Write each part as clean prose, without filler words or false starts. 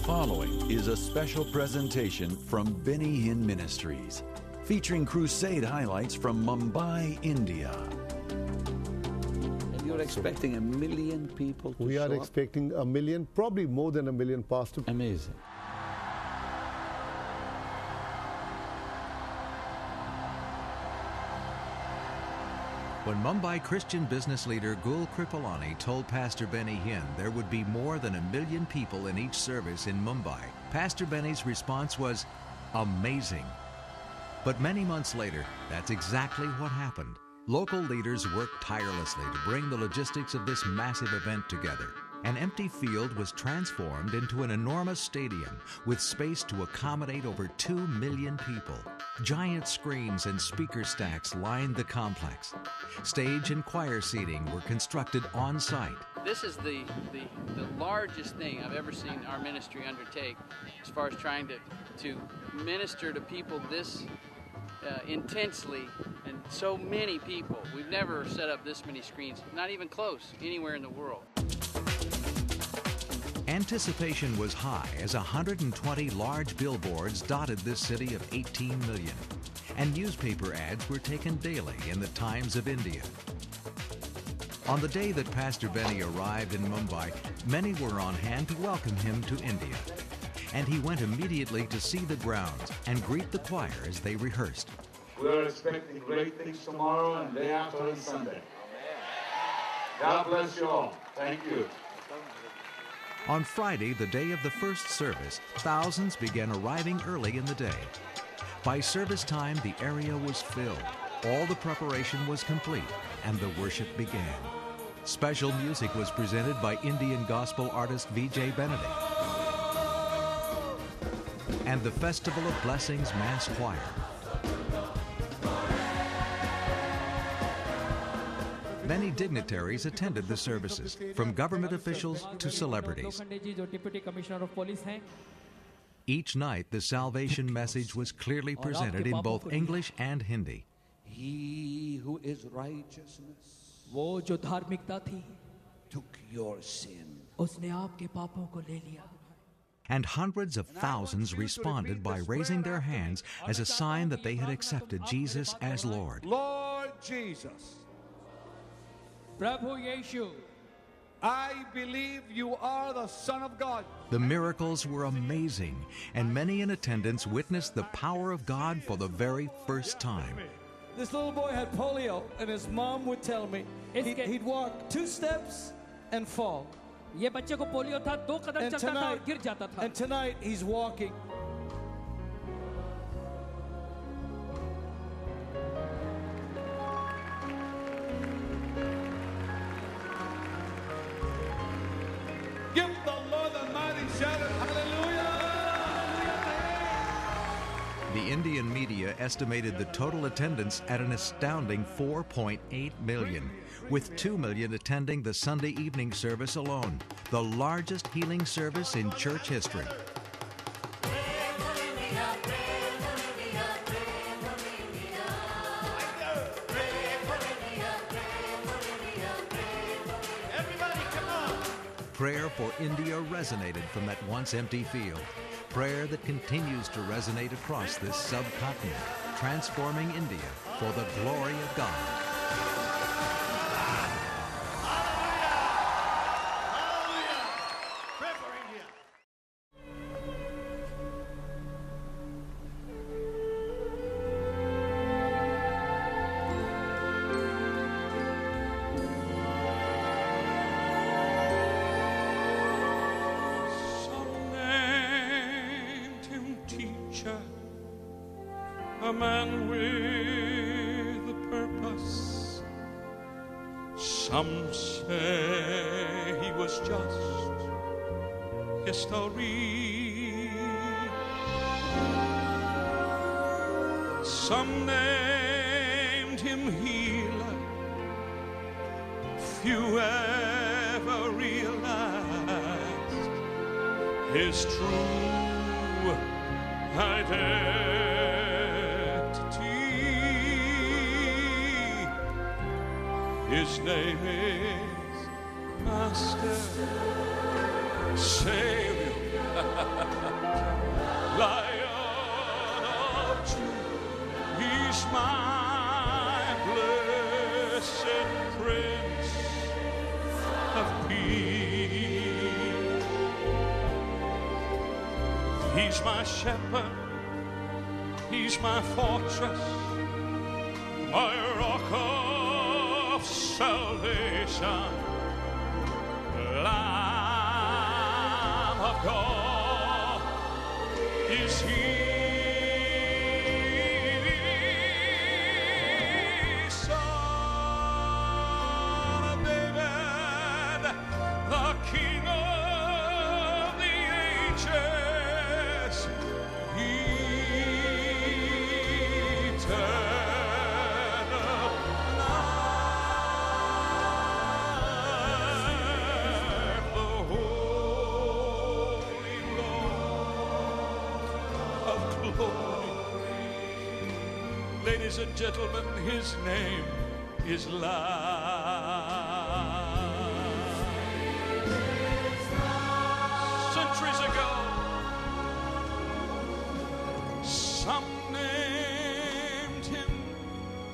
following is a special presentation from Benny Hinn Ministries, featuring crusade highlights from Mumbai, India. And you're expecting 1 million people to We are show up? expecting 1 million, probably more than 1 million, Pastor. Amazing. When Mumbai Christian business leader Gul Kripalani told Pastor Benny Hinn there would be more than 1 million people in each service in Mumbai, Pastor Benny's response was, amazing. But many months later, that's exactly what happened. Local leaders worked tirelessly to bring the logistics of this massive event together. An empty field was transformed into an enormous stadium with space to accommodate over 2 million people. Giant screens and speaker stacks lined the complex. Stage and choir seating were constructed on site. This is the largest thing I've ever seen our ministry undertake as far as trying to minister to people this intensely, and so many people. We've never set up this many screens, not even close, anywhere in the world. Anticipation was high as 120 large billboards dotted this city of 18 million, and newspaper ads were taken daily in the Times of India. On the day that Pastor Benny arrived in Mumbai, many were on hand to welcome him to India, and he went immediately to see the grounds and greet the choir as they rehearsed. We are expecting great things tomorrow and day after and Sunday. God bless you all. Thank you. On Friday, the day of the first service, thousands began arriving early in the day. By service time, the area was filled. All the preparation was complete, and the worship began. Special music was presented by Indian gospel artist Vijay Benedict and the Festival of Blessings Mass Choir. Many dignitaries attended the services, from government officials to celebrities. Each night, the salvation message was clearly presented in both English and Hindi. He who is righteousness वो जो धार्मिकता थी took your sin. उसने आपके पापों को ले लिया. And hundreds of thousands responded by raising their hands as a sign that they had accepted Jesus as Lord. Lord Jesus, Prabhu Yeshu, I believe you are the Son of God. The miracles were amazing, and many in attendance witnessed the power of God for the very first time. This little boy had polio, and his mom would tell me he'd walk 2 steps and fall. ये बच्चे को polio था, 2 कदम चलता था और गिर जाता था. And tonight he's walking. Give the Lord a mighty shout of hallelujah. The Indian media estimated the total attendance at an astounding 4.8 million, with 2 million attending the Sunday evening service alone, the largest healing service in church history. Prayer for India resonated from that once empty field. Prayer that continues to resonate across this subcontinent, transforming India for the glory of God. A man with a purpose. Some say he was just history. Some named him healer. Few ever realized his true identity. His name is Master, Savior, Lion of Judah, he's my blessed Prince of Peace. He's my shepherd, he's my fortress, my rock of salvation, Lamb of God is he. Son of David, the King of the ages, eternal life, the Holy Lord of glory. Ladies and gentlemen, his name is life. Centuries ago, some named him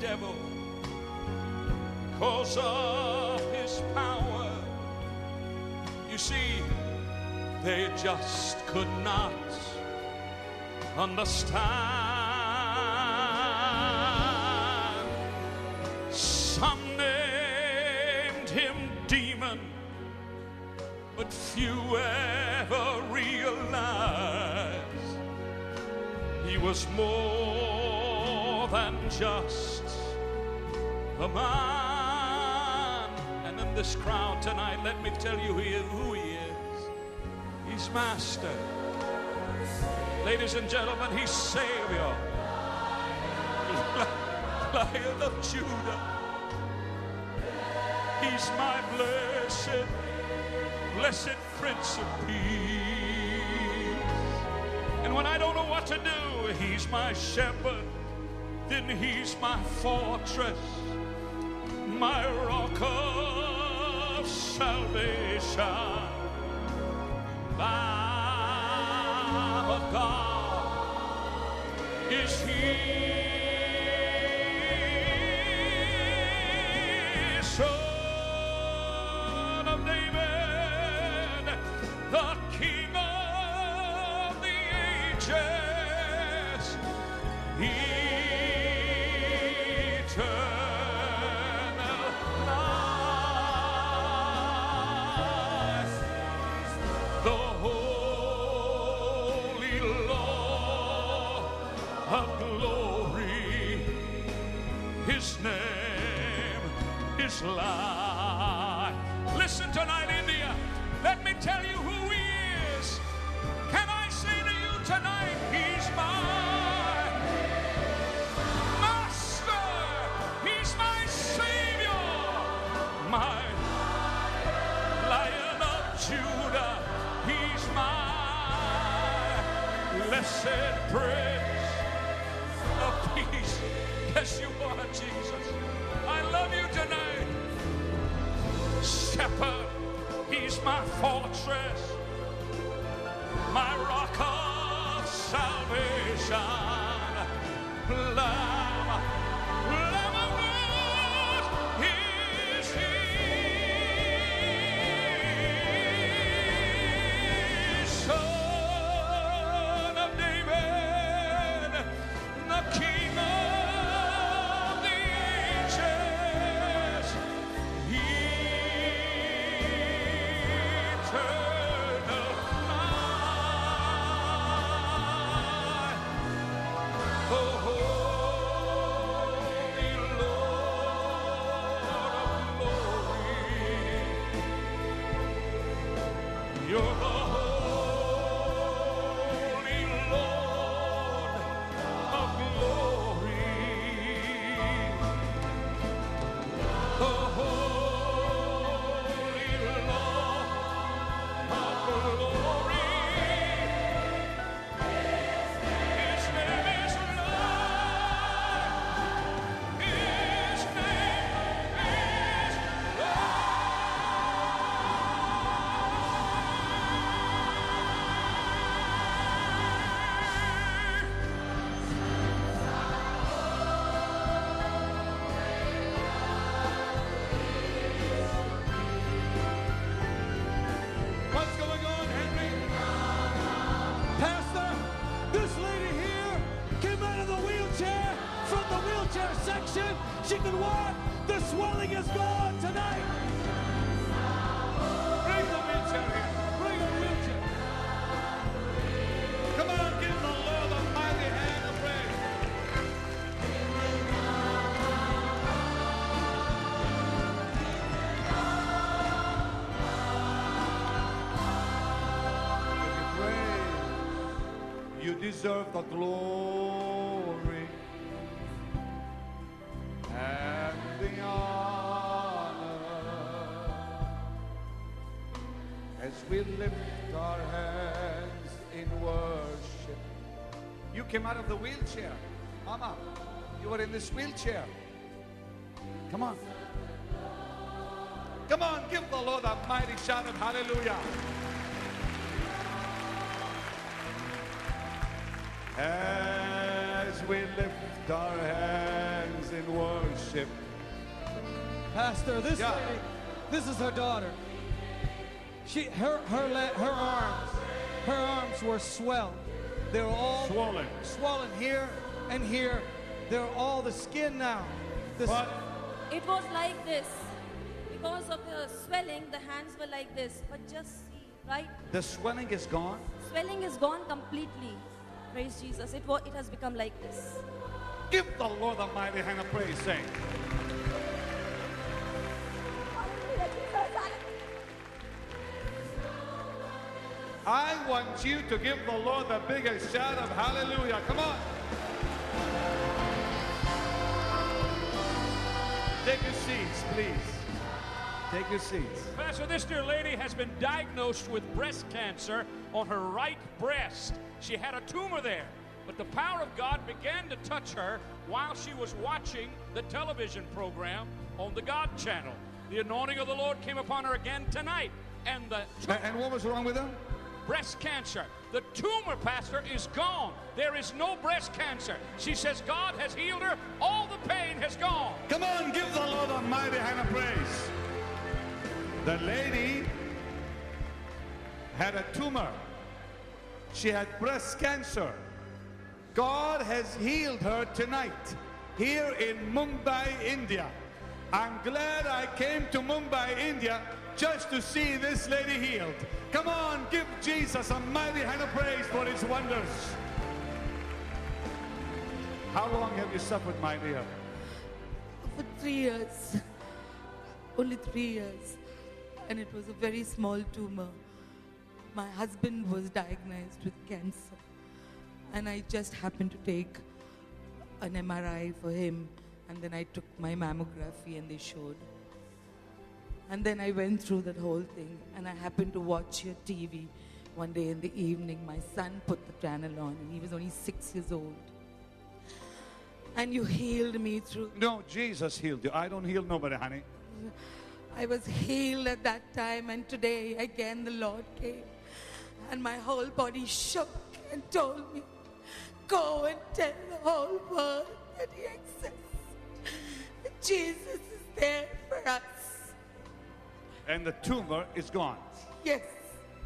devil because of his power. You see, they just could not understand. Some named him demon, but few ever realized he was more than just a man. And in this crowd tonight, let me tell you who he is. He's Master. Ladies and gentlemen, he's Savior. Lion of Judah. He's my blessed Prince of Peace. And when I don't know what to do, he's my shepherd. Then he's my fortress, my rock of salvation. Lamb of God is he. Son of David, the King of the ages, eternal life, the Holy Lord of glory, his name is life. Listen tonight, India. Let me tell you who he is. Can I say to you tonight, he's my Master. He's my Savior. My Lion of Judah. He's my blessed Prince of Peace. Yes, you are, Jesus. I love you tonight. Shepherd, he's my fortress, my rock of salvation. Lamb of God is he. Son of David, the King of the ages, eternal life, the Holy function. She can walk. The swelling is gone tonight. Bring the wheelchair here. Bring a wheelchair. Come on, give the Lord a mighty hand of praise. You deserve the glory and the honor as we lift our hands in worship. You came out of the wheelchair. Mama, you were in this wheelchair. Come on. Come on, give the Lord a mighty shout of hallelujah. As we lift our hands in worship. Pastor, this lady, this is her daughter. Her arms were swelled. They were all swollen here and here. They're all the skin now. It was like this. Because of the swelling, the hands were like this. But just see, right? The swelling is gone. Swelling is gone completely. Praise Jesus. It has become like this. Give the Lord a mighty hand of praise, saying. I want you to give the Lord the biggest shout of hallelujah. Come on. Take your seats, please. Take your seats. Pastor, this dear lady has been diagnosed with breast cancer on her right breast. She had a tumor there, but the power of God began to touch her while she was watching the television program on the God channel. The anointing of the Lord came upon her again tonight. And what was wrong with her? Breast cancer. The tumor, Pastor, is gone. There is no breast cancer. She says God has healed her. All the pain has gone. Come on, give the Lord a mighty hand of praise. The lady had a tumor. She had breast cancer. God has healed her tonight here in Mumbai, India. I'm glad I came to Mumbai, India just to see this lady healed. Come on, give Jesus a mighty hand of praise for his wonders. How long have you suffered, my dear? For 3 years. Only 3 years. And it was a very small tumor. My husband was diagnosed with cancer. And I just happened to take an MRI for him. And then I took my mammography and they showed. And then I went through that whole thing. And I happened to watch your TV one day in the evening. My son put the channel on and he was only 6 years old. And you healed me through. No, Jesus healed you. I don't heal nobody, honey. I was healed at that time, and today again the Lord came and my whole body shook and told me, go and tell the whole world that he exists. That Jesus is there for us. And the tumor is gone. Yes.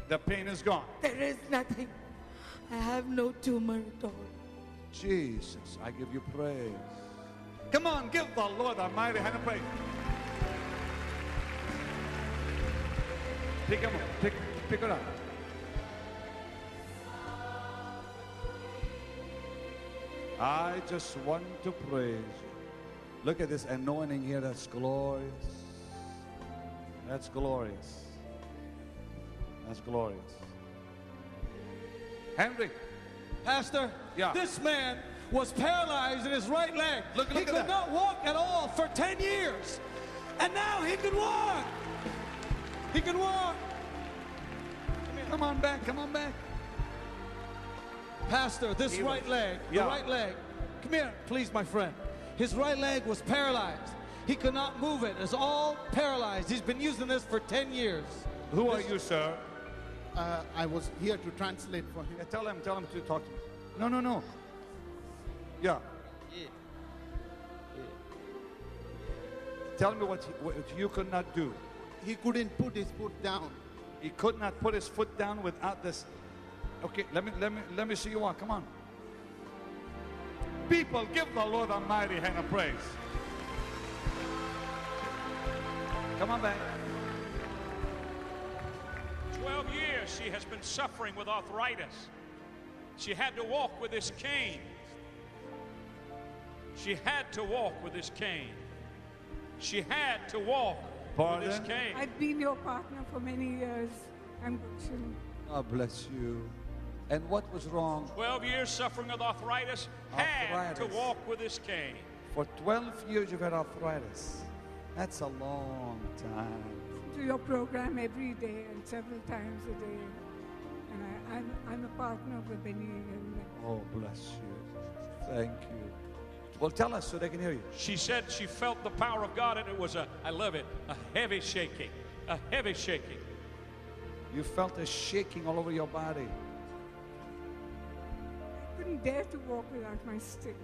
The pain is gone. There is nothing. I have no tumor at all. Jesus, I give you praise. Come on, give the Lord a mighty hand of praise. Pick him up. Pick it up. I just want to praise you. Look at this anointing here. That's glorious. That's glorious. That's glorious. Henry. Pastor, this man was paralyzed in his right leg. He could not walk at all for 10 years. And now he can walk. He can walk. Come on back. Come on back. Pastor, this right leg, the right leg. Come here, please, my friend. His right leg was paralyzed. He could not move it. It's all paralyzed. He's been using this for 10 years. Who are you, sir? I was here to translate for him. Tell him to talk to me. No. Yeah. Tell me what you could not do. He couldn't put his foot down. He could not put his foot down without this. Okay, let me see you walk. Come on. People, give the Lord a mighty hand of praise. Come on back. 12 years she has been suffering with arthritis. She had to walk with this cane. She had to walk with this cane. She had to walk with this cane. I've been your partner for many years. I'm Gulshan. God bless you. And what was wrong? 12 years suffering with arthritis, had to walk with this cane. For 12 years you've had arthritis. That's a long time. To your program every day and several times a day. And I'm a partner with Benny. Oh, bless you. Thank you. Well, tell us so they can hear you. She said she felt the power of God, and it was I love it, a heavy shaking, a heavy shaking. You felt a shaking all over your body. I couldn't dare to walk without my stick,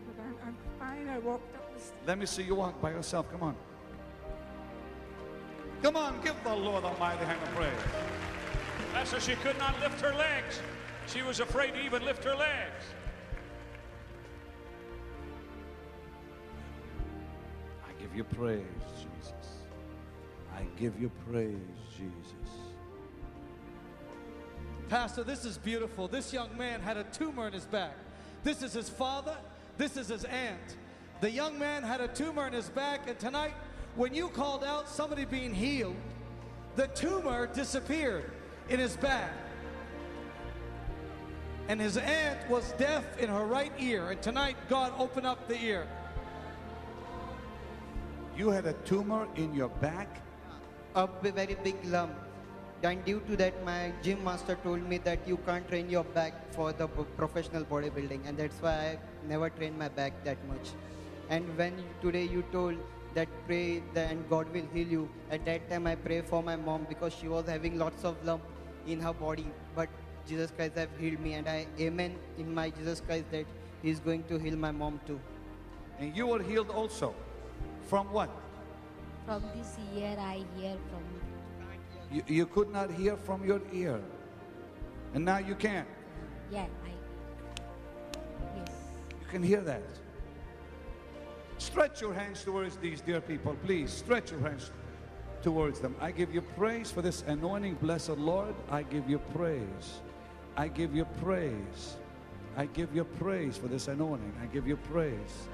but I'm fine. I walked up the stairs. Let me see you walk by yourself. Come on. Come on, give the Lord a mighty hand of praise. That's why she could not lift her legs. She was afraid to even lift her legs. I give you praise, Jesus. I give you praise, Jesus. Pastor, this is beautiful. This young man had a tumor in his back. This is his father. This is his aunt. The young man had a tumor in his back, and tonight, when you called out somebody being healed, the tumor disappeared in his back. And his aunt was deaf in her right ear, and tonight God opened up the ear. You had a tumor in your back? A very big lump. And due to that, my gym master told me that you can't train your back for the professional bodybuilding, and that's why I never trained my back that much. And when today you told that pray and God will heal you, at that time I pray for my mom because she was having lots of lump in her body, but Jesus Christ have healed me, and I amen in my Jesus Christ that He is going to heal my mom too. And you were healed also. From what? From this year I hear from You could not hear from your ear. And now you can. yes. You can hear that. Stretch your hands towards these dear people. Please stretch your hands towards them. I give you praise for this anointing, blessed Lord. I give you praise. I give you praise. I give you praise for this anointing. I give you praise.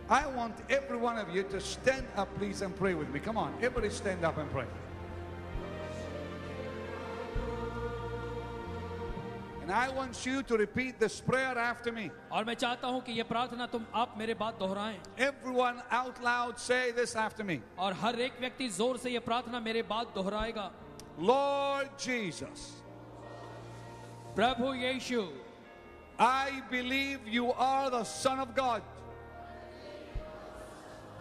I want every one of you to stand up, please, and pray with me. Come on, everybody stand up and pray. And I want you to repeat this prayer after me. और मैं चाहता हूं कि ये प्रार्थना आप मेरे बाद दोहराएं. Everyone out loud say this after me. और हर एक व्यक्ति जोर से ये प्रार्थना मेरे बाद दोहराएगा. Lord Jesus, Prabhu Yeshu, I believe you are the Son of God.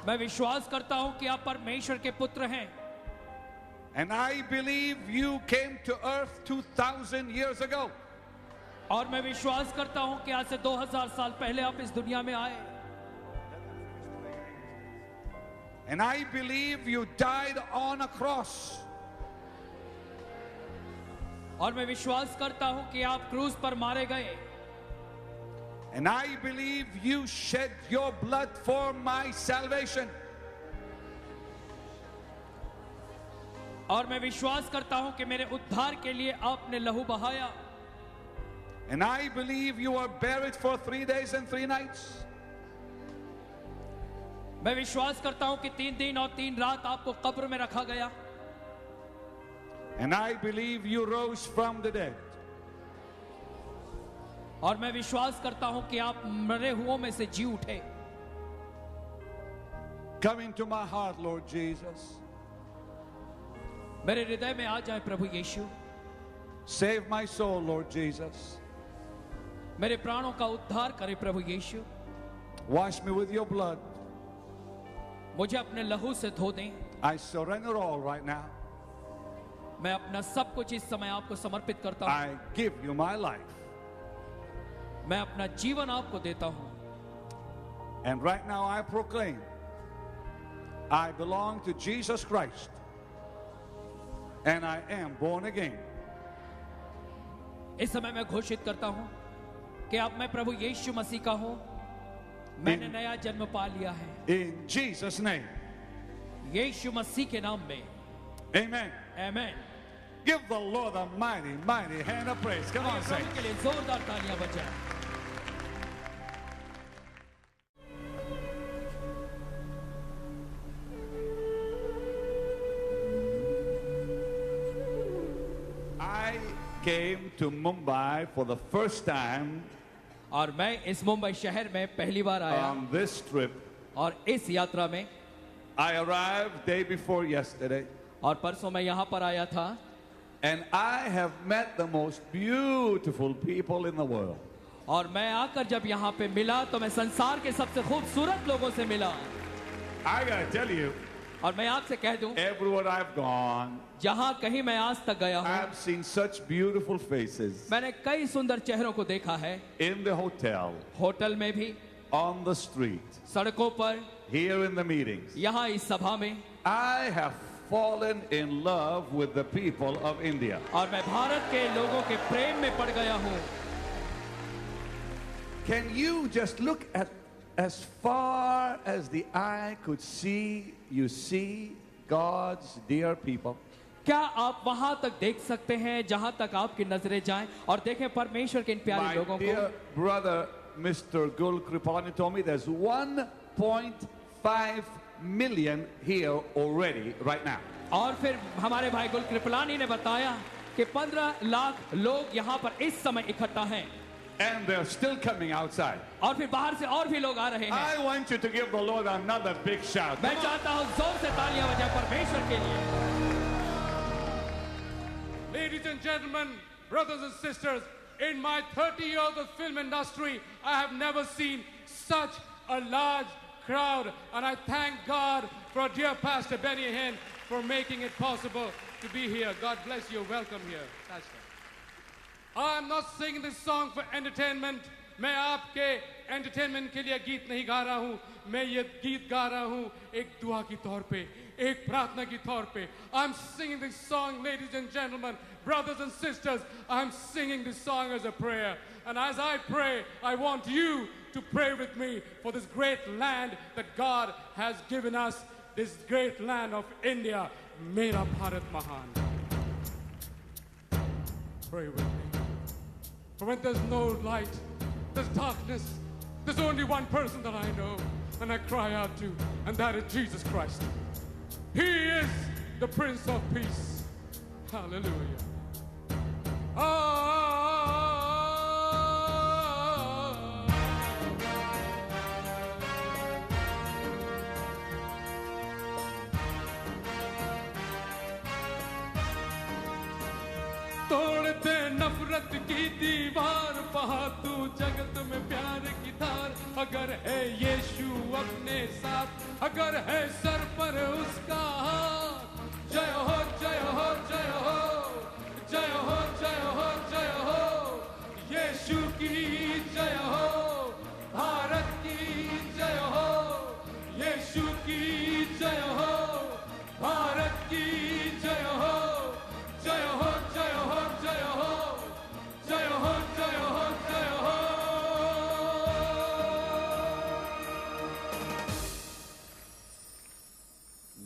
मैं विश्वास करता हूं कि आप परमेश्वर के पुत्र हैं. And I believe you came to earth 2,000 years ago. और मैं विश्वास करता हूं कि आज से 2000 साल पहले आप इस दुनिया में आए. And I believe you died on a cross. और मैं विश्वास करता हूं कि आप क्रूस पर मारे गए. And I believe you shed your blood for my salvation. और मैं विश्वास करता हूं कि मेरे उद्धार के लिए आपने लहू बहाया. And I believe you were buried for 3 days and 3 nights. मैं विश्वास करता हूं कि 3 दिन और 3 रात आपको कब्र में रखा गया. And I believe you rose from the dead. और मैं विश्वास करता हूं कि आप मरे हुओं में से जी उठे. Come into my heart, Lord Jesus. मेरे हृदय में आ जाए प्रभु यीशु. Save my soul, Lord Jesus. मेरे प्राणों का उद्धार करे प्रभु यीशु. Wash me with your blood. मुझे अपने लहू से धो दें. I surrender all right now. मैं अपना सब कुछ इस समय आपको समर्पित करता हूं. I give you my life. मैं अपना जीवन आपको देता हूं. And right now I proclaim, I belong to Jesus Christ. And I am born again. इस समय मैं घोषित करता हूं कि अब मैं प्रभु यीशु मसीह का हूं मैंने नया जन्म पा लिया है In Jesus' name. यीशु मसीह के नाम में Amen. Amen Give the Lord a mighty, mighty hand of praise. Come on, say. प्रभु के लिए जोरदार तालियां बजाएं I came to Mumbai for the first time और मैं इस मुंबई शहर में पहली बार आया on this trip. और इस यात्रा में I arrived day before yesterday. और परसों मैं यहाँ पर आया था And I have met the most beautiful people in the world. और मैं आकर जब यहाँ पे मिला तो मैं संसार के सबसे खूबसूरत लोगों से मिला I gotta tell you, और मैं आपसे कह दूं everywhere I've gone, जहाँ कहीं मैं आज तक गया हूँ I've seen such beautiful faces. मैंने कई सुंदर चेहरों को देखा है In the hotel, होटल में भी on the street, सड़कों पर here in the meetings. यहाँ इस सभा में I have fallen in love with the people of India. और मैं भारत के लोगों के प्रेम में पड़ गया हूँ Can you just look at as far as the eye could see, you see God's dear people? क्या आप वहां तक देख सकते हैं जहां तक आपकी नजरें जाएं और देखें परमेश्वर के इन प्यारे My लोगों dear को brother, Mr. Gul Kripalani told me there's 1.5 million here already right now. और फिर हमारे भाई गुल कृपलानी ने बताया कि 15 लाख लोग यहाँ पर इस समय इकट्ठा हैं And they're still coming outside. और फिर बाहर से और भी लोग आ रहे हैं I want you to give the Lord another big shout. मैं चाहता हूँ जोर से तालियां बजाएं परमेश्वर के लिए Ladies and gentlemen, brothers and sisters, in my 30 years of film industry, I have never seen such a large crowd, and I thank God for dear Pastor Benny Hinn for making it possible to be here. God bless you. Welcome here, Pastor. I'm not singing this song for entertainment. मैं आपके entertainment के लिए गीत नहीं गा रहा हूँ. मैं ये गीत गा रहा हूँ एक दुआ की तौर पे, एक प्रार्थना की तौर पे. I'm singing this song, ladies and gentlemen, brothers and sisters. I'm singing this song as a prayer. And as I pray, I want you to pray with me for this great land that God has given us, this great land of India. Mera Bharat Mahan. Pray with me. For when there's no light, there's darkness. There's only one person that I know and I cry out to, and that is Jesus Christ. He is the Prince of Peace. Hallelujah. तोड़ दे नफरत की दीवार बहा तू जगत में प्यार की धार अगर है यीशु अपने साथ अगर है सर पर उसका हाथ जय हो जय हो जय हो जय हो जय हो जय हो यीशु की जय हो भारत की जय हो यीशु की जय हो भारत की जय हो जय हो जय हो जय हो जय हो जय हो जय हो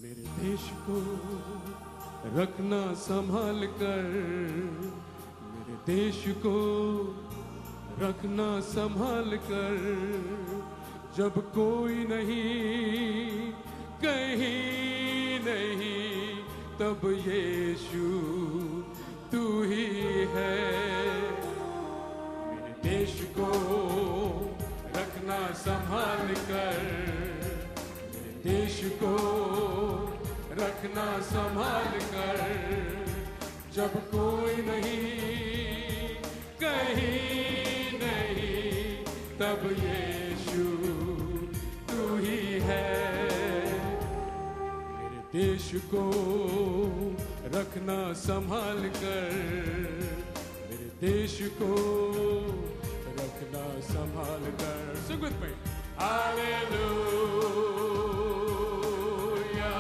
मेरे देश को रखना संभाल कर मेरे देश को रखना संभाल कर जब कोई नहीं कहीं नहीं तब यीशु तू ही है मेरे देश को रखना संभाल कर मेरे देश को रखना संभाल कर जब कोई नहीं कहीं नहीं तब यीशु तू ही है देश को रखना संभाल कर मेरे देश को रखना संभाल कर Sing with me. Hallelujah.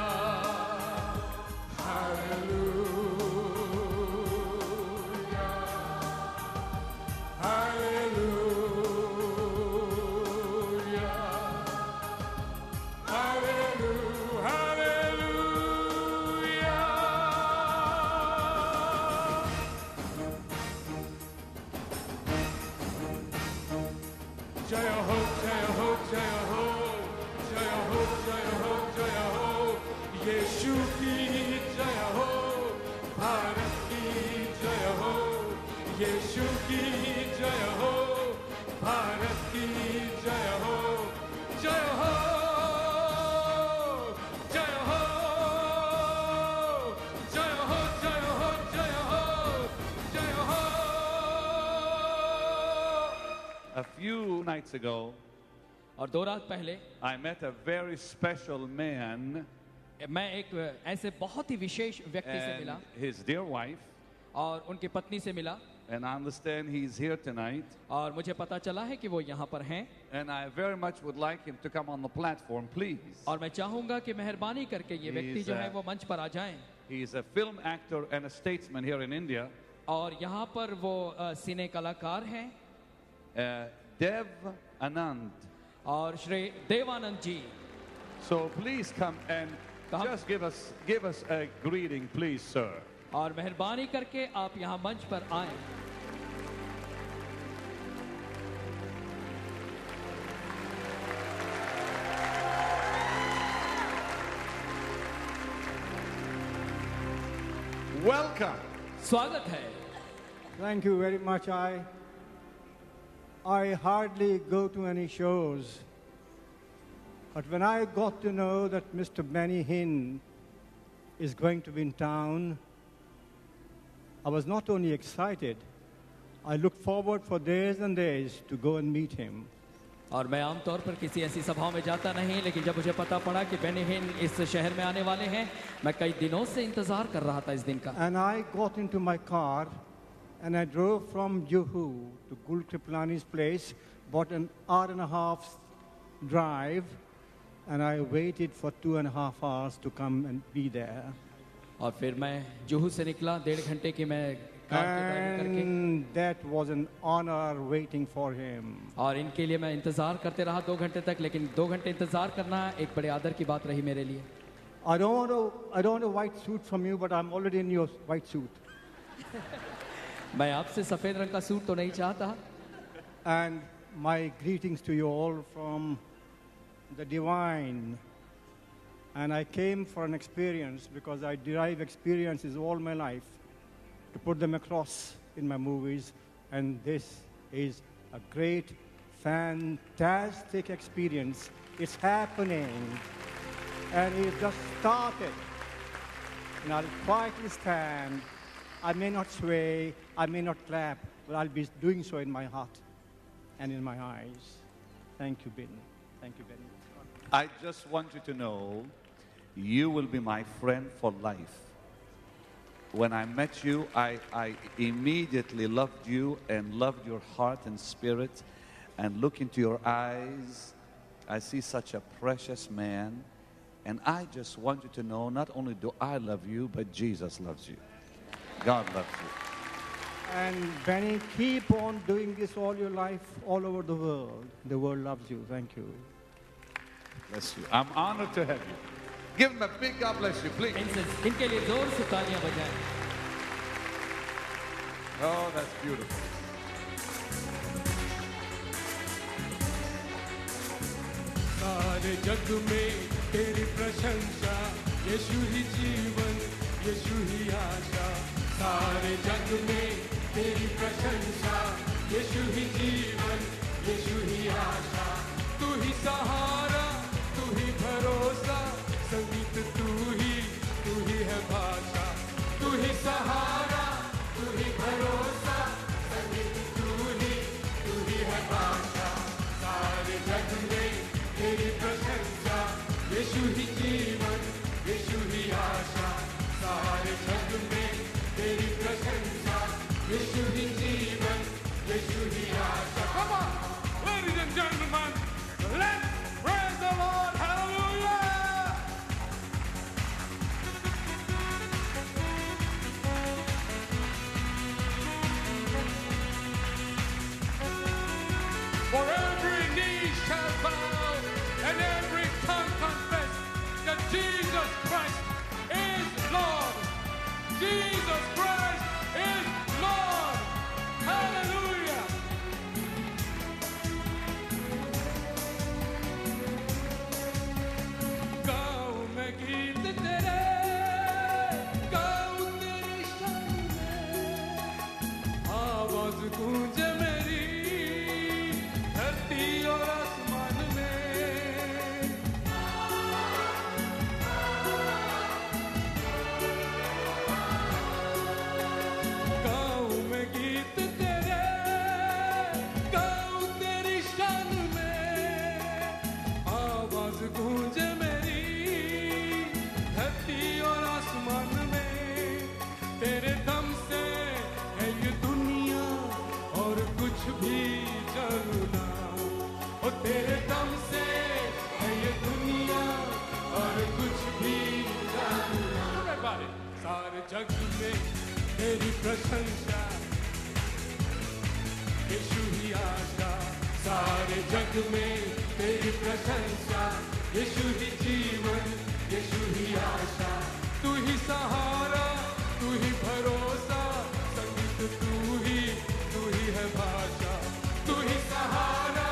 Hallelujah. Hallelujah. यीशु की जय हो, भारत की जय हो, यीशु की जय हो, भारत की जय हो, जय हो, जय हो, जय हो, जय हो, जय हो, जय हो. A few nights ago, और 2 रात पहले I met a very special man मैं एक ऐसे बहुत ही विशेष व्यक्ति से मिला and his dear wife, और उनकी पत्नी से मिला and I understand he's here tonight. और मुझे पता चला है कि वो यहाँ पर हैं And I very much would like him to come on the platform, please. और मैं चाहूंगा कि मेहरबानी करके ये व्यक्ति जो है वो मंच पर आ जाएं. He is a film actor and a statesman here in India. और यहाँ पर वो सिने कलाकार हैं Dev Anand. और श्री देवानंद जी. So please come and just give us a greeting, please, sir. और मेहरबानी करके आप यहाँ मंच पर आएं. Welcome. स्वागत है. Thank you very much. I hardly go to any shows. But when I got to know that Mr. Benny Hinn is going to be in town, I was not only excited, I looked forward for days and days to go and meet him. और मैं आमतौर पर किसी ऐसी सभाओं में जाता नहीं, लेकिन जब मुझे पता पड़ा कि बेनी हिन इस शहर में आने वाले हैं, मैं कई दिनों से इंतजार कर रहा था इस दिन का. And I got into my car and I drove from Juhu to Gul Kripalani's place, about an hour and a half drive, and I waited for 2.5 hours to come and be there. और फिर मैं जुहू से निकला 1.5 घंटे की मैं car की driving करके. And that was an honor waiting for him. और इनके लिए मैं इंतजार करते रहा 2 घंटे तक, लेकिन 2 घंटे इंतजार करना एक बड़े आदर की बात रही मेरे लिए. I don't want a white suit from you, but I'm already in your white suit. मैं आपसे सफेद रंग का सूट तो नहीं चाहता. And my greetings to you all from the divine. And I came for an experience because I derive experiences all my life to put them across in my movies. And this is a great, fantastic experience. It's happening. And it just started. And I'll quietly stand. I may not sway, I may not clap, but I'll be doing so in my heart and in my eyes. Thank you, Ben. Thank you, Ben. I just want you to know, you will be my friend for life. When I met you, I immediately loved you and loved your heart and spirit. And look into your eyes, I see such a precious man. And I just want you to know, not only do I love you, but Jesus loves you. God loves you. And Benny, keep on doing this all your life, all over the world. The world loves you. Thank you. Bless you. I'm honored to have you. Give him a big God bless you, please. इनके लिए जोर से तालियां बजाएं. Oh, that's beautiful. सारे जग में तेरी प्रशंसा, यीशु ही जीवन, यीशु ही आशा. सारे जग में तेरी प्रशंसा, यीशु ही जीवन, यीशु ही आशा. तू ही सहारा, तू ही भरोसा, संगीत तू ही है भाषा. तू ही सहारा, तू ही भरोसा, संगीत तू ही है भाषा. सारे जग में तेरी प्रशंसा, यीशु ही जीवन, यीशु ही आशा. सारे जग में तेरी प्रशंसा, यीशु ही जीवन, यीशु ही आशा. Come on, ladies and gentlemen, let's praise the Lord. Hallelujah. For every knee shall bow and every tongue confess जग में तेरी प्रशंसा, यीशु ही आशा, सारे जग में तेरी प्रशंसा, यीशु ही जीवन, यीशु ही आशा, तू ही सहारा, तू ही भरोसा, संगीत तू ही है भाषा, तू ही सहारा,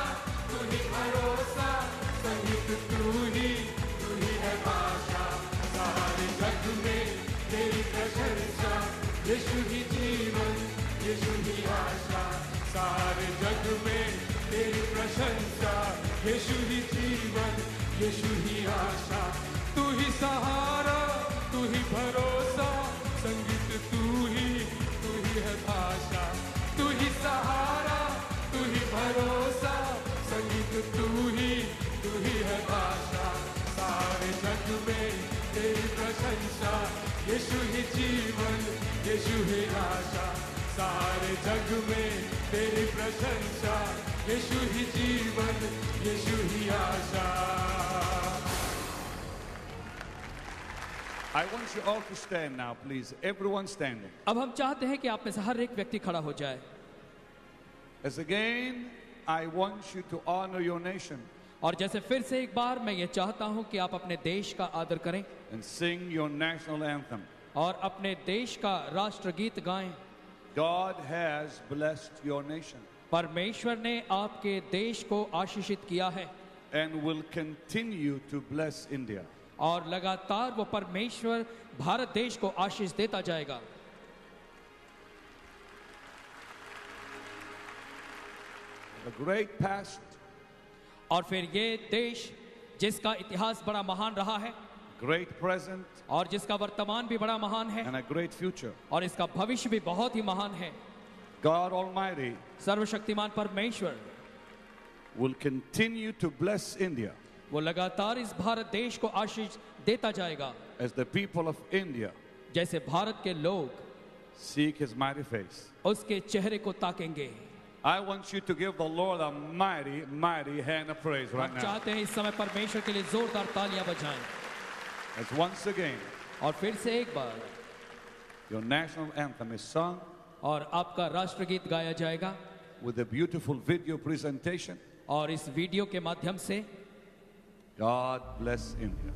तू ही भरोसा, संगीत तू ही है भाषा, सारे जग में तेरी प्रशंसा, यीशु ही जीवन, यीशु ही आशा, सारे जग में तेरी प्रशंसा, यीशु ही जीवन, यीशु ही आशा, तू ही सहारा, तू ही भरोसा, संगीत तू ही है भाषा, तू ही सहारा, तू ही भरोसा, संगीत तू ही है भाषा, सारे जग में तेरी प्रशंसा, यीशु ही जीवन, यीशु ही आशा, सारे जग में तेरी प्रशंसा, यीशु ही जीवन, यीशु ही आशा। I want you all to stand now, please. Everyone standing. अब हम चाहते हैं कि आप में से हर एक व्यक्ति खड़ा हो जाए। As again, I want you to honor your nation. और जैसे फिर से एक बार मैं ये चाहता हूं कि आप अपने देश का आदर करें and sing your national anthem. और अपने देश का राष्ट्रगीत गाएं। God has blessed your nation. परमेश्वर ने आपके देश को आशीषित किया है and will continue to bless India. और लगातार वो परमेश्वर भारत देश को आशीष देता जाएगा। The great past, और फिर ये देश जिसका इतिहास बड़ा महान रहा है, great present, और जिसका वर्तमान भी बड़ा महान है, and a great future. और इसका भविष्य भी बहुत ही महान है। God Almighty सर्वशक्तिमान परमेश्वर will continue to bless India. वो लगातार इस भारत देश को आशीष देता जाएगा। As the people of India जैसे भारत के लोग seek His mighty face. उसके चेहरे को ताकेंगे। I want you to give the Lord a mighty, mighty hand of praise right हम now. चाहते हैं इस समय परमेश्वर के लिए जोरदार तालियां बजाएं। As once again, और फिर से एक बार your national anthem is sung और आपका राष्ट्रगीत गाया जाएगा with a beautiful video presentation. और इस वीडियो के माध्यम से God bless India.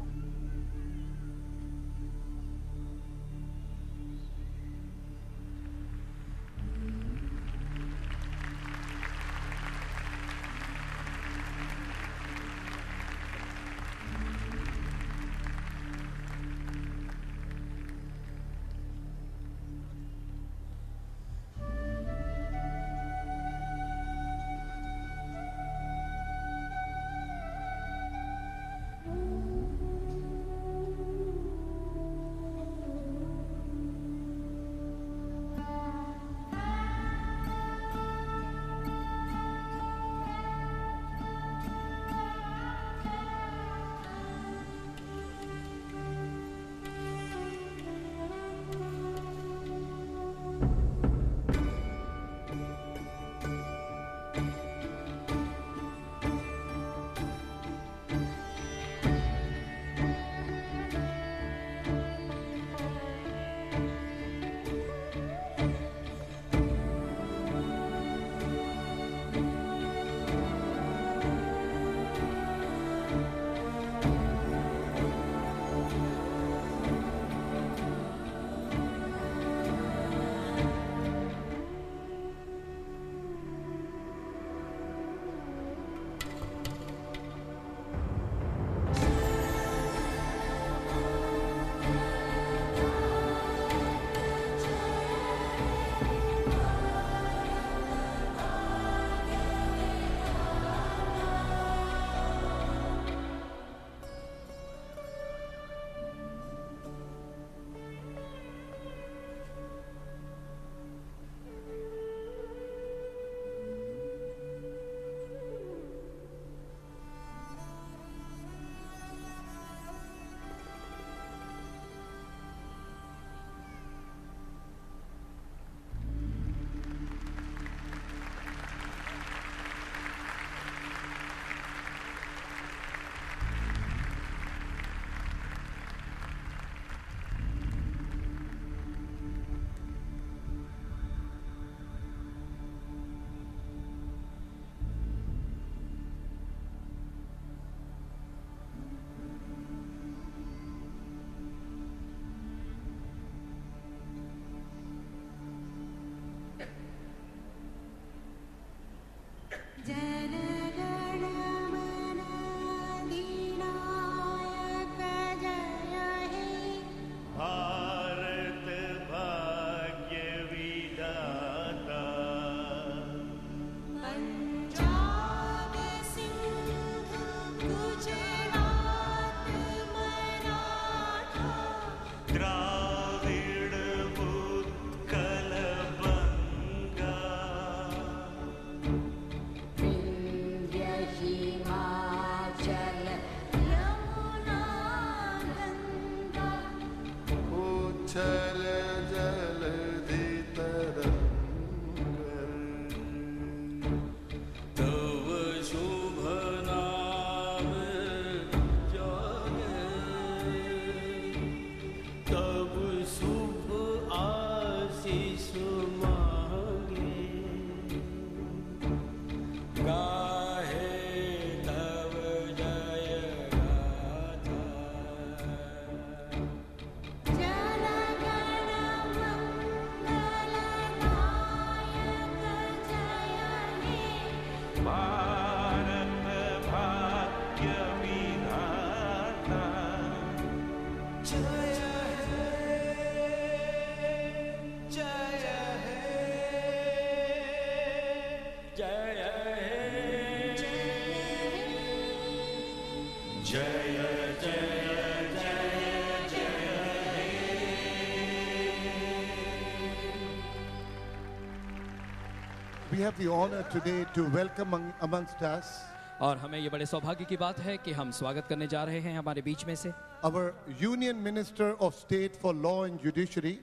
उछल जलधि तरंग तव शुभ नाम जागे तब शुभ आशीष मांगे गाहे तव जय गाथा भारत भाग्य विधाता जय जय जय We have the honor today to welcome amongst us और हमें ये बड़े सौभाग्य की बात है कि हम स्वागत करने जा रहे हैं हमारे बीच में से our Union Minister of State for Law and Judiciary,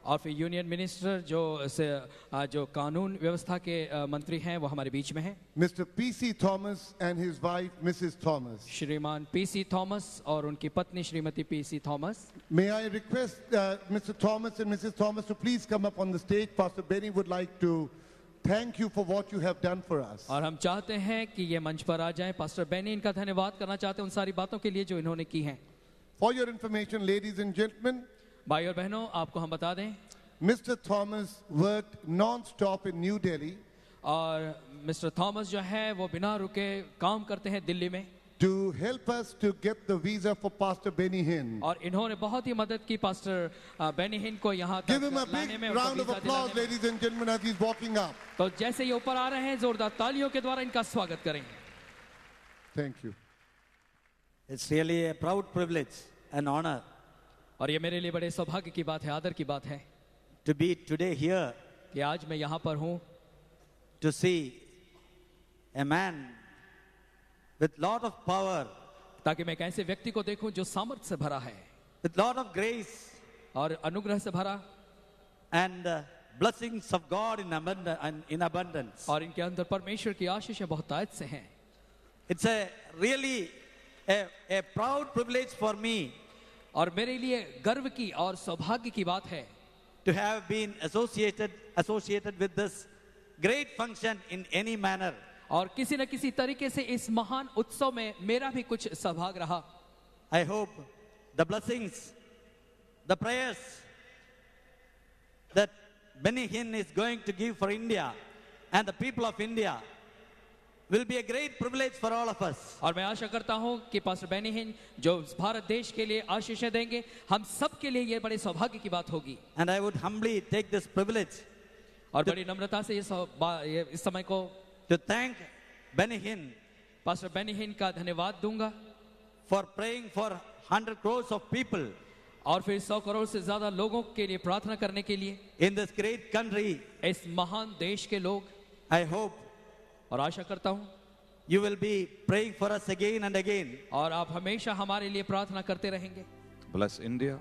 और फिर यूनियन मिनिस्टर जो कानून व्यवस्था के मंत्री हैं वो हमारे बीच में हैं Mr. P.C. Thomas and his wife, Mrs. Thomas. श्रीमान पीसी थॉमस और उनकी पत्नी Shrimati PC Thomas May I request Mr. Thomas and Mrs. Thomas to please come up on the stage. Pastor Benny would like to thank you for what you have done for us. और हम चाहते हैं कि ये मंच पर आ जाएं pastor Beni इनका धन्यवाद करना चाहते हैं उन सारी बातों के लिए जो इन्होंने की हैं For your information, ladies and gentlemen, भाई और बहनों आपको हम बता दें Mr. Thomas worked non-stop in New Delhi और मिस्टर थॉमस जो है वो बिना रुके काम करते हैं दिल्ली में to help us to get the visa for Pastor Benny Hinn. और इन्होंने बहुत ही मदद की पास्टर बेनी हिन को यहाँ Give तक him a लाने big में round उनको of वीजा applause, दिलाने में। ladies and gentlemen, as he's walking up. तो जैसे ये ऊपर आ रहे हैं जोरदार तालियों के द्वारा इनका स्वागत करें Thank you. It's really a proud privilege and honor और ये मेरे लिए बड़े सौभाग्य की बात है आदर की बात है to be today here कि आज मैं यहाँ पर हूँ to see a man with lot of power, ताकि मैं एक ऐसे व्यक्ति को देखूं जो सामर्थ्य से भरा है with lot of grace और अनुग्रह से भरा and blessings of God in abundance. और इनके अंदर परमेश्वर की आशीष बहुत आयत से हैं It's a really a proud privilege for me और मेरे लिए गर्व की और सौभाग्य की बात है to have been associated with this great function in any manner. और किसी न किसी तरीके से इस महान उत्सव में मेरा भी कुछ सहभाग रहा I hope the blessings, the prayers that Benny Hinn is going to give for India and the people of India will be a great privilege for all of us. और मैं आशा करता हूं कि पास्टर बेनी हिन जो भारत देश के लिए आशीषें देंगे हम सब के लिए ये बड़े सौभाग्य की बात होगी And I would humbly take this privilege और बड़ी नम्रता से ये इस समय को to thank Benny Hinn pastor Benny Hinn का धन्यवाद दूंगा for praying for 100 crores of people और फिर 100 करोड़ से ज्यादा लोगों के लिए प्रार्थना करने के लिए in this great country. इस महान देश के लोग I hope और आशा करता हूं you will be praying for us again and again. और आप हमेशा हमारे लिए प्रार्थना करते रहेंगे Bless India,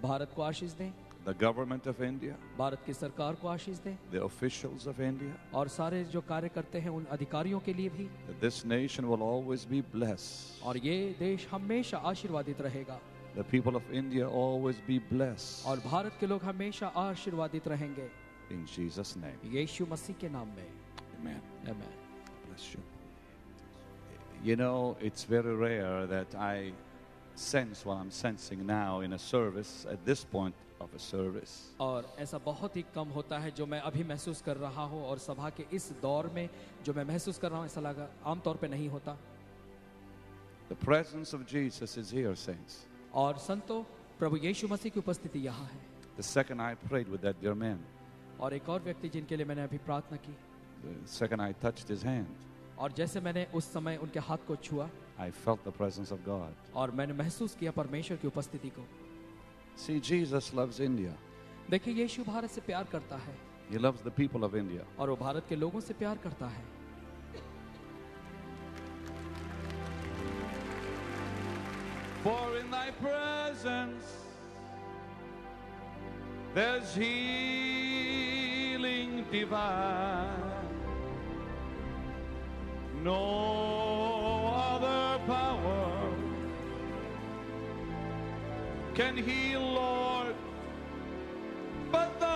भारत को आशीष दें the government of India, Bharat की सरकार को आशीष दें the officials of India, और सारे जो कार्य करते हैं उन अधिकारियों के लिए भी that this nation will always be blessed. और ये देश हमेशा आशीर्वादित रहेगा The people of India always be blessed. और भारत के लोग हमेशा आशीर्वादित रहेंगे In Jesus' name. यीशु मसीह के नाम में Amen. आमीन Bless you. You know, it's very rare that I sense what I'm sensing now in a service, at this point of a service. और ऐसा बहुत ही कम होता है जो मैं अभी महसूस कर रहा हूँ और सभा के इस दौर में जो मैं महसूस कर रहा हूँ ऐसा लगा आमतौर पे नहीं होता The presence of Jesus is here, saints. और संतो प्रभु यीशु मसीह की उपस्थिति यहाँ है The second I prayed with that dear man, और एक और व्यक्ति जिनके लिए मैंने अभी प्रार्थना की the second I touched his hand, और जैसे मैंने उस समय उनके हाथ को छुआ I felt the presence of God. और मैंने महसूस किया परमेश्वर की उपस्थिति को See, Jesus loves India. देखिए यीशु भारत से प्यार करता है He loves the people of India. और वो भारत के लोगों से प्यार करता है For in thy presence There's healing divine. No other power can heal, Lord, but thine.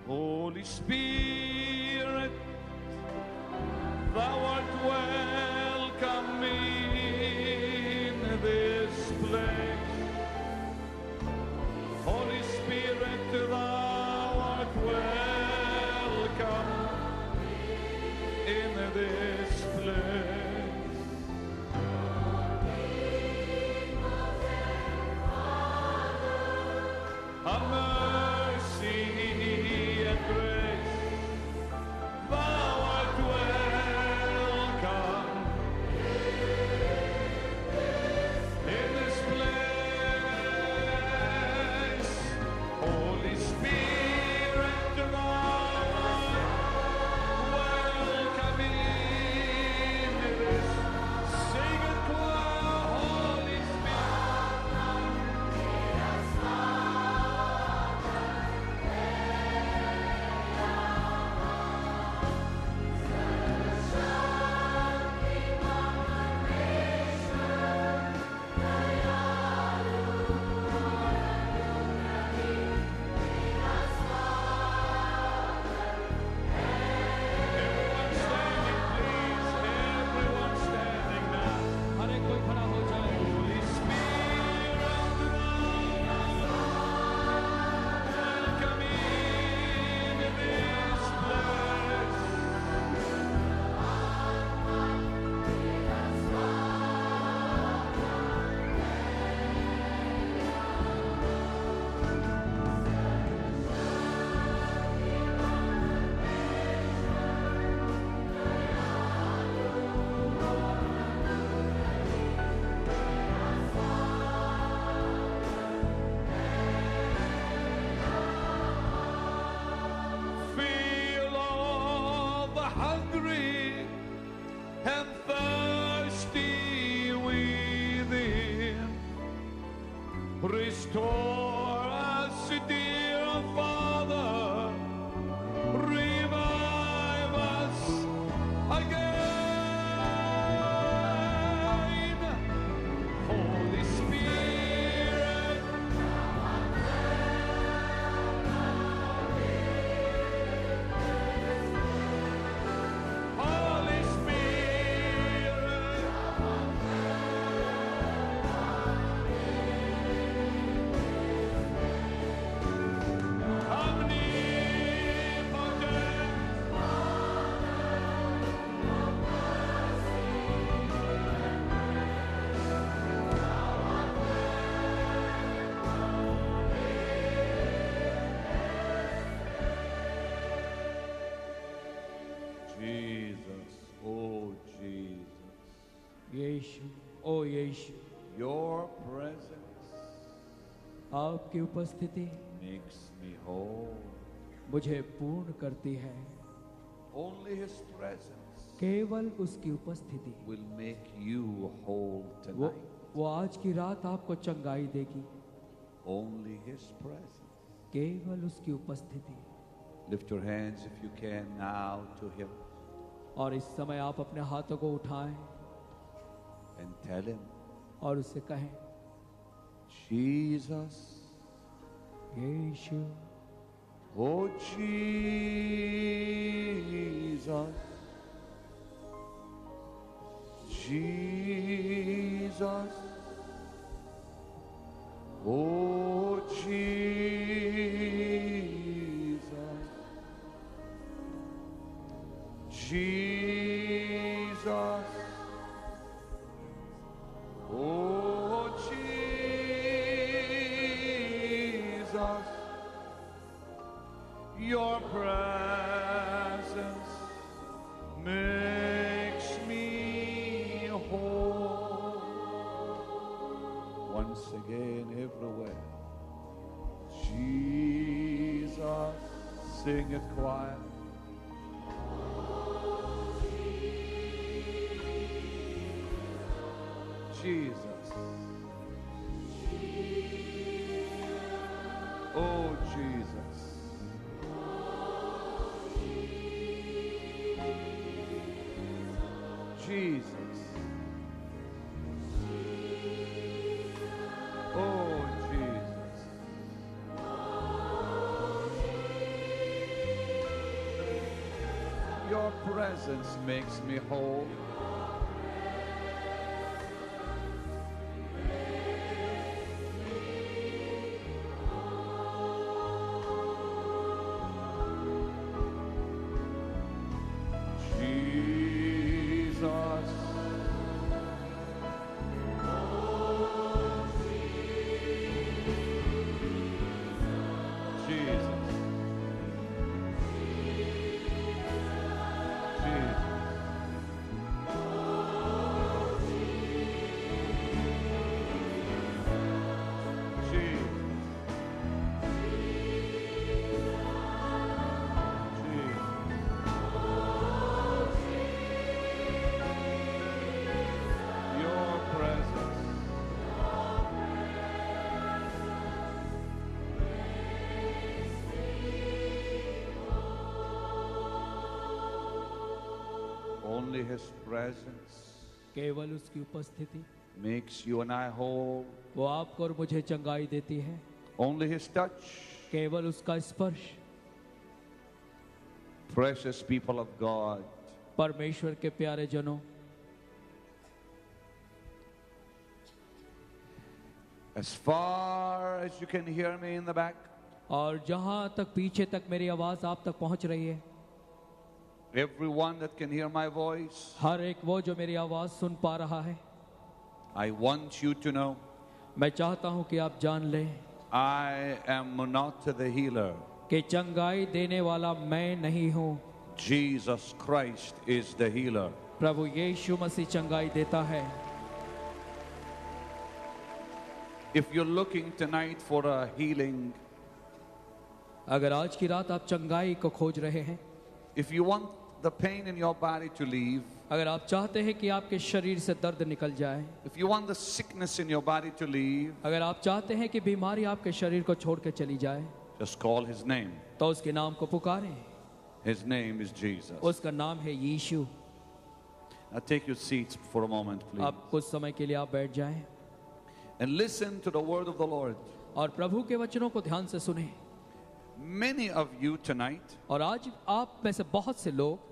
Holy Spirit, thou art welcome in this place. Holy Spirit, thou art welcome in this place. Have mercy and grace, thou art welcome in this place. Holy Spirit, thou art welcome in this. Sing it choir, Holy Feel all the hungry and thirsty within. Restore us, dear Father. Revive us again. Holy Spirit, Holy Spirit, Jesus, oh Jesus, Yeshu, O Yeshu, your presence आपकी उपस्थिति makes me whole. मुझे पूर्ण करती है। Only His presence केवल उसकी उपस्थिति will make you whole tonight. वो आज की रात आपको चंगाई देगी। Only His presence. केवल उसकी उपस्थिति। Lift your hands if you can now to Him और इस समय आप अपने हाथों को उठाएं and tell Him, और उससे कहें, Jesus, Yeshu, oh Jesus, Jesus, oh Jesus, Jesus, oh Jesus, your presence makes me whole. Once again, everywhere. Jesus, sing it quiet. Jesus. Oh, Jesus. Jesus. Oh, Jesus. Your presence makes me whole. Jesus. Your presence. Only His presence केवल उसकी उपस्थिति makes you and I whole. वो आपको और मुझे चंगाई देती है. Only His touch. केवल उसका स्पर्श. Precious people of God. परमेश्वर के प्यारे जनों, As far as you can hear me in the back, और जहां तक पीछे तक मेरी आवाज आप तक पहुंच रही है, everyone that can hear my voice, हर एक वो जो मेरी आवाज सुन पा रहा है, I want you to know, मैं चाहता हूं कि आप जान लें I am not the healer. कि चंगाई देने वाला मैं नहीं हूं. Jesus Christ is the healer. प्रभु यीशु मसीह चंगाई देता है. If you're looking tonight for a healing, अगर आज की रात आप चंगाई को खोज रहे हैं, if you want the pain in your body to leave, अगर आप चाहते हैं कि आपके शरीर से दर्द निकल जाए, if you want the sickness in your body to leave, अगर आप चाहते हैं कि बीमारी आपके शरीर को छोड़ के चली जाए, just call His name. तो उसके नाम को पुकारें. His name is Jesus. उसका नाम है यीशु. Now take your seats for a moment, please. अब कुछ समय के लिए आप बैठ जाएं And listen to the word of the Lord. और प्रभु के वचनों को ध्यान से सुनें. Many of you tonight और आज आप में से बहुत से लोग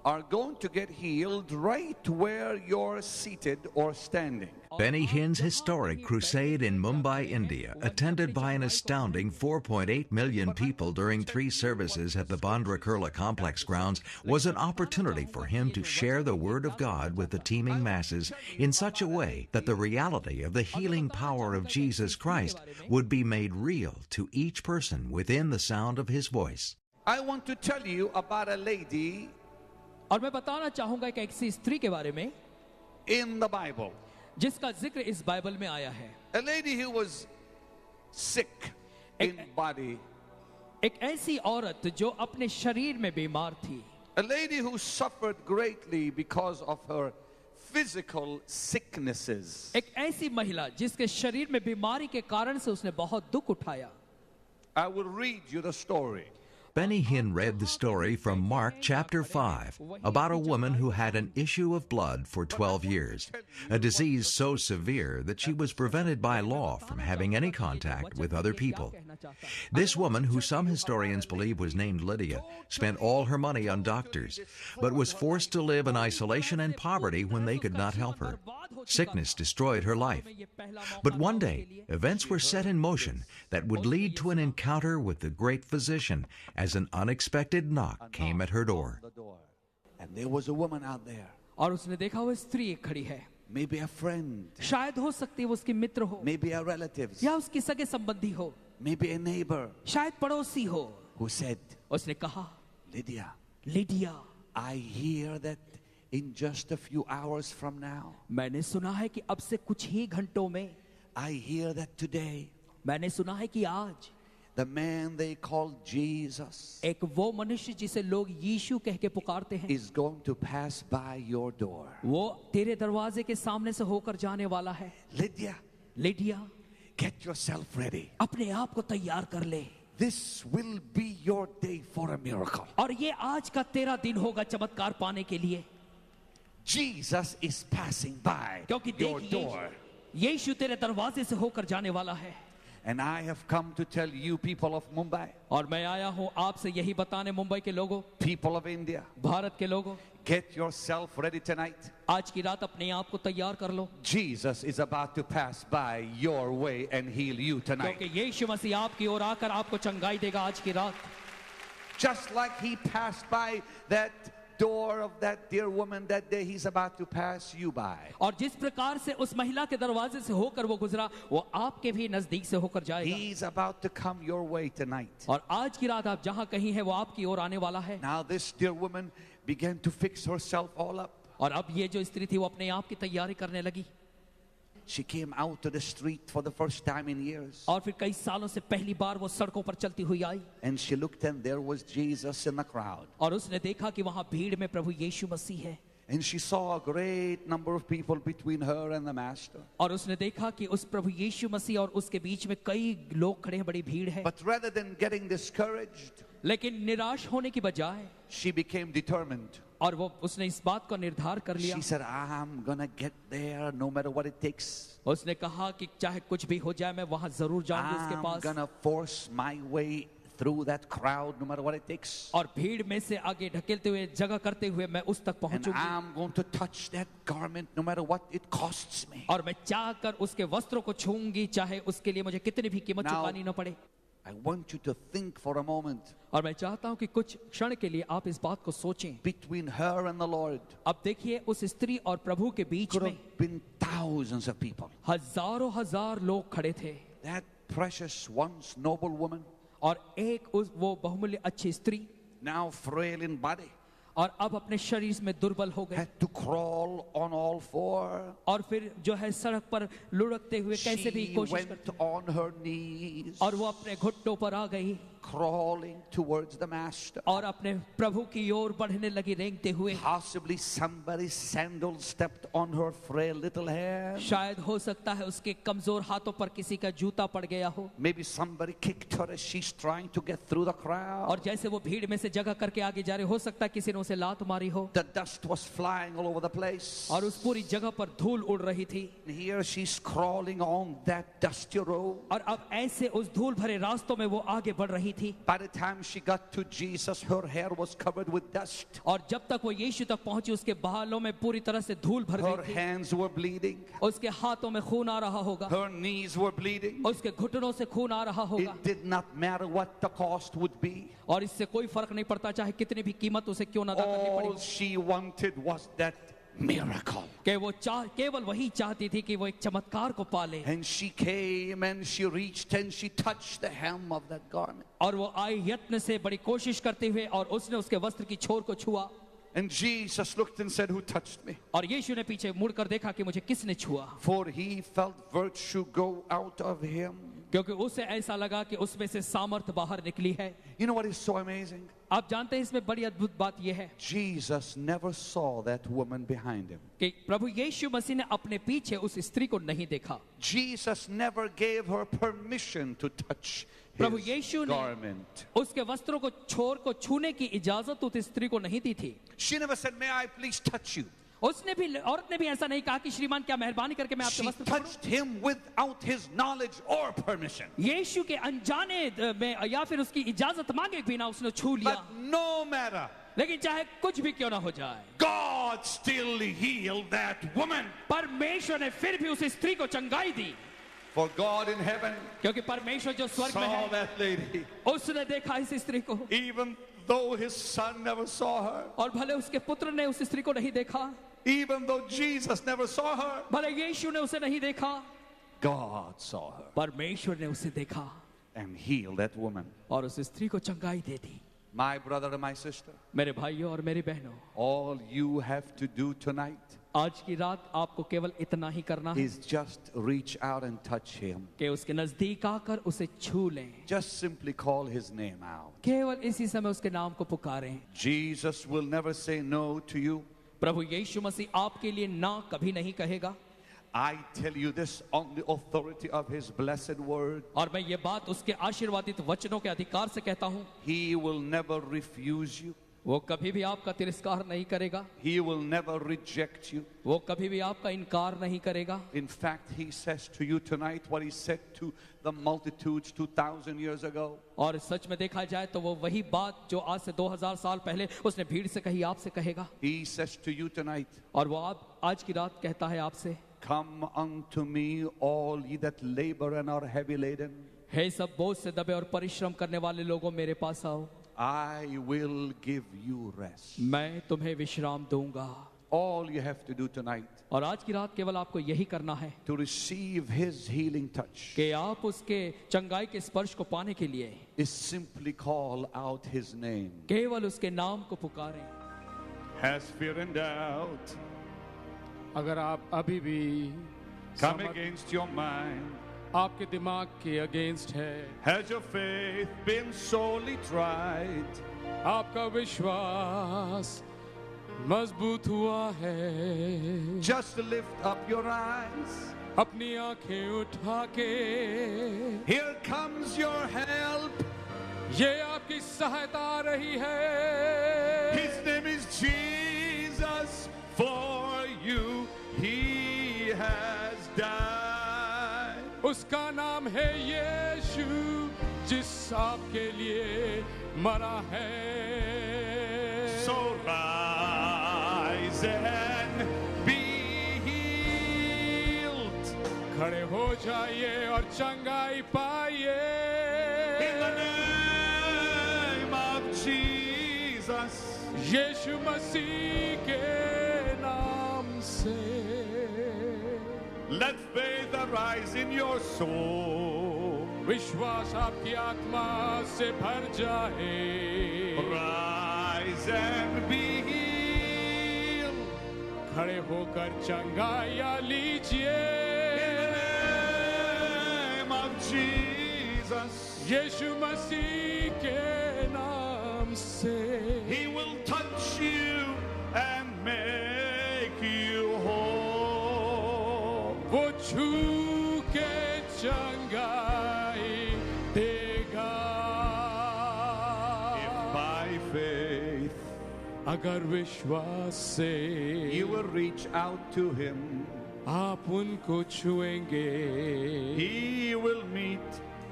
are going to get healed right where you're seated or standing. Benny Hinn's historic crusade in Mumbai, India, attended by an astounding 4.8 million people during 3 services at the Bandra Kurla Complex grounds, was an opportunity for him to share the Word of God with the teeming masses in such a way that the reality of the healing power of Jesus Christ would be made real to each person within the sound of his voice. I want to tell you about a lady और मैं बताना चाहूंगा एक ऐसी स्त्री के बारे में in the Bible. जिसका जिक्र इस बाइबल में आया है. A lady who was sick in body. एक ऐसी औरत जो अपने शरीर में बीमार थी. A lady who suffered greatly because of her physical sicknesses. एक ऐसी महिला जिसके शरीर में बीमारी के कारण से उसने बहुत दुख उठाया. I will read you the story. Benny Hinn read the story from Mark chapter 5 about a woman who had an issue of blood for 12 years, a disease so severe that she was prevented by law from having any contact with other people. This woman, who some historians believe was named Lydia, spent all her money on doctors, but was forced to live in isolation and poverty when they could not help her. Sickness destroyed her life. But one day, events were set in motion that would lead to an encounter with the great physician as an unexpected knock came at her door. And there was a woman out there. और उसने देखा वो स्त्री एक खड़ी है. Maybe a friend. शायद हो सकती है वो उसकी मित्र हो. Maybe a relative. या उसकी सगे संबंधी हो. Maybe a neighbor. शायद पड़ोसी हो. Who said, उसने कहा, Lydia, I hear that in just a few hours from now, मैंने सुना है कि अब से कुछ ही घंटों में, I hear that today, मैंने सुना है कि आज, the man they call Jesus, एक वो मनुष्य जिसे लोग यीशु कह के पुकारते हैं, is going to pass by your door. वो तेरे दरवाजे के सामने से होकर जाने वाला है. Lydia, Lydia, Get yourself ready. अपने आप को तैयार कर ले. This will be your day for a miracle. और ये आज का तेरा दिन होगा चमत्कार पाने के लिए. Jesus is passing by your door. यीशु तेरे दरवाजे से होकर जाने वाला है. And I have come to tell you, people of Mumbai, और मैं आया हूँ आपसे यही बताने मुंबई के लोगों, people of India, भारत के लोगों, get yourself ready tonight. आज की रात अपने आप को तैयार कर लो. Jesus is about to pass by your way and heal you tonight. क्योंकि यीशु मसीह आपकी ओर आकर आपको चंगाई देगा आज की रात. Just like he passed by that door of that dear woman that day, he's about to pass you by. और जिस प्रकार से उस महिला के दरवाजे से होकर वो गुजरा, वो आपके भी नजदीक से होकर जाएगा. He's about to come your way tonight. और आज की रात आप जहां कहीं हैं वो आपकी ओर आने वाला है. Now this dear woman began to fix herself all up. और अब ये जो स्त्री थी वो अपने आप की तैयारी करने लगी. She came out to the street for the first time in years. और फिर कई सालों से पहली बार वो सड़कों पर चलती हुई आई. And she looked and there was Jesus in the crowd. और उसने देखा कि वहां भीड़ में प्रभु यीशु मसीह है. And she saw a great number of people between her and the master. और उसने देखा कि उस प्रभु यीशु मसीह और उसके बीच में कई लोग खड़े हैं, बड़ी भीड़ है. But rather than getting discouraged, लेकिन निराश होने की बजाय she became determined. और वो उसने इस बात का निर्धार कर लिया. She said, I'm gonna get there no matter what it takes. उसने कहा कि चाहे कुछ भी हो जाए मैं वहां जरूर जाऊंगी उसके पास. I'm gonna force my way through that crowd no matter what it takes. और भीड़ में से आगे ढकेलते हुए जगह करते हुए मैं उस तक पहुंचूंगी. And I'm going to touch that garment no matter what it costs me. और मैं चाहकर उसके वस्त्रों को छूऊंगी चाहे उसके लिए मुझे कितनी भी कीमत चुकानी न पड़े. I want you to think for a moment. और मैं चाहता हूं कि कुछ क्षण के लिए आप इस बात को सोचें. Between her and the Lord, अब देखिए उस स्त्री और प्रभु के बीच में been thousands of people. हजारों हजार लोग खड़े थे. That precious once noble woman, और एक उस वो बहुमूल्य अच्छी स्त्री, now frail in body, और अब अपने शरीर में दुर्बल हो गए. had to crawl on all four. और फिर जो है सड़क पर लुढ़कते हुए कैसे भी She कोशिश went करती. on her knees, और वो अपने घुटनों पर आ गई. crawling towards the master. और अपने प्रभु की ओर बढ़ने लगी रेंगते हुए. Possibly somebody's sandal stepped on her frail little hand. शायद हो सकता है उसके कमजोर हाथों पर किसी का जूता पड़ गया हो. Maybe somebody kicked her as she's trying to get through the crowd. और जैसे वो भीड़ में से जगह करके आगे जा रहे, हो सकता है किसी ने उसे लात मारी हो. The dust was flying all over the place. और उस पूरी जगह पर धूल उड़ रही थी. And here she's crawling on that dusty road. और अब ऐसे उस धूल भरे रास्तों में वो आगे बढ़ रही थी. By the time she got to Jesus, her hair was covered with dust. और जब तक वो यीशु तक पहुंची उसके बालों में पूरी तरह से धूल भर गई Her थी. hands were bleeding. उसके हाथों में खून आ रहा होगा. Her knees were bleeding. उसके घुटनों से खून आ रहा होगा. It did not matter what the cost would be. और इससे कोई फर्क नहीं पड़ता चाहे कितनी भी कीमत उसे क्यों न अदा करनी पड़ी. All she wanted was that miracle. कि वो केवल वही चाहती थी कि वो एक चमत्कार को पाले. And she came and she reached and she touched the hem of that garment. और वो आई यत्न से बड़ी कोशिश करते हुए और उसने उसके वस्त्र की छोर को छुआ. And Jesus looked and said, who touched me? और यीशु ने पीछे मुड़कर देखा कि मुझे किसने छुआ. For he felt virtue go out of him. क्योंकि उसे ऐसा लगा कि उसमें से सामर्थ बाहर निकली है. You know what is so amazing? आप जानते हैं इसमें बड़ी अद्भुत बात यह है Jesus never saw that woman behind him. कि प्रभु यीशु मसीह ने अपने पीछे उस स्त्री को नहीं देखा. Jesus never gave her permission to touch Prabhu his यीशु ने garment. उसके वस्त्रों को छोर को छूने की इजाजत उस स्त्री को नहीं दी थी. She never said, may I please touch you? उसने भी औरत ने भी ऐसा नहीं कहा कि श्रीमान क्या मेहरबानी करके मैं आपके She वस्त्र touched him without his knowledge or permission. यीशु के अनजाने में या फिर उसकी इजाजत मांगे बिना उसने छू लिया. But no matter, लेकिन चाहे कुछ भी क्यों ना हो जाए, God still healed that woman. परमेश्वर ने फिर भी उस स्त्री को चंगाई दी. For God in heaven क्योंकि परमेश्वर जो स्वर्ग में saw है that lady. उसने देखा इस स्त्री को. Even though his son never saw her. और भले उसके पुत्र ने उस स्त्री को नहीं देखा. Even though Jesus never saw her. भले यीशु ने उसे नहीं देखा. God saw her. परमेश्वर ने उसे देखा. And healed that woman. और उस स्त्री को चंगाई दे दी. My brother and my sister. मेरे भाइयों और मेरी बहनों. All you have to do tonight. आज की रात आपको केवल इतना ही करना है. Is just reach out and touch him. कि उसके नजदीक आकर उसे छू लें. Just simply call his name out. केवल इसी समय उसके नाम को पुकारें. Jesus will never say no to you. प्रभु यीशु मसीह आपके लिए ना कभी नहीं कहेगा. I tell you this on the authority of His blessed word. और मैं ये बात उसके आशीर्वादित वचनों के अधिकार से कहता हूँ, He will never refuse you. वो कभी भी आपका तिरस्कार नहीं करेगा. He will never reject you. वो कभी भी आपका इनकार नहीं करेगा. In fact, He says to you tonight what He said to the multitudes 2,000 years ago. और सच में देखा जाए तो वो वही बात जो आज से 2000 साल पहले उसने भीड़ से कही आपसे कहेगा. He says to you tonight. और वो आप आज की रात कहता है आपसे, Come unto me, all ye that labor and are heavy laden. हे सब बोझ से दबे और परिश्रम करने वाले लोगों, मेरे पास आओ. I will give you rest. मैं तुम्हें विश्राम दूंगा. All you have to do tonight. और आज की रात केवल आपको यही करना है. To receive His healing touch. कि आप उसके चंगाई के स्पर्श को पाने के लिए is simply call out His name. केवल उसके नाम को पुकारें. Has fear and doubt अगर आप अभी भी come against your mind? आपके दिमाग के अगेंस्ट है. Has your faith been sorely tried? आपका विश्वास मजबूत हुआ है. Just lift up your eyes. अपनी आंखें उठा के. Here comes your help. ये आपकी सहायता आ रही है. His name is Jesus. For you He has died. उसका नाम है यीशु, जिस आपके लिए मरा है. So rise and be healed. खड़े हो जाइए और चंगाई पाइए. In the name of Jesus. यीशु मसीह के नाम से. Let faith arise in your soul. विश्वास आपकी आत्मा से भर जाए. Rise and be healed. खड़े होकर चंगाइयाँ लीजिए. In the name of Jesus. यीशु मसीह के नाम से. He will touch you and make you whole. वो छू के चंगाई देगा. If by faith अगर विश्वास से you will reach out to Him, आप उनको छुएंगे. He will meet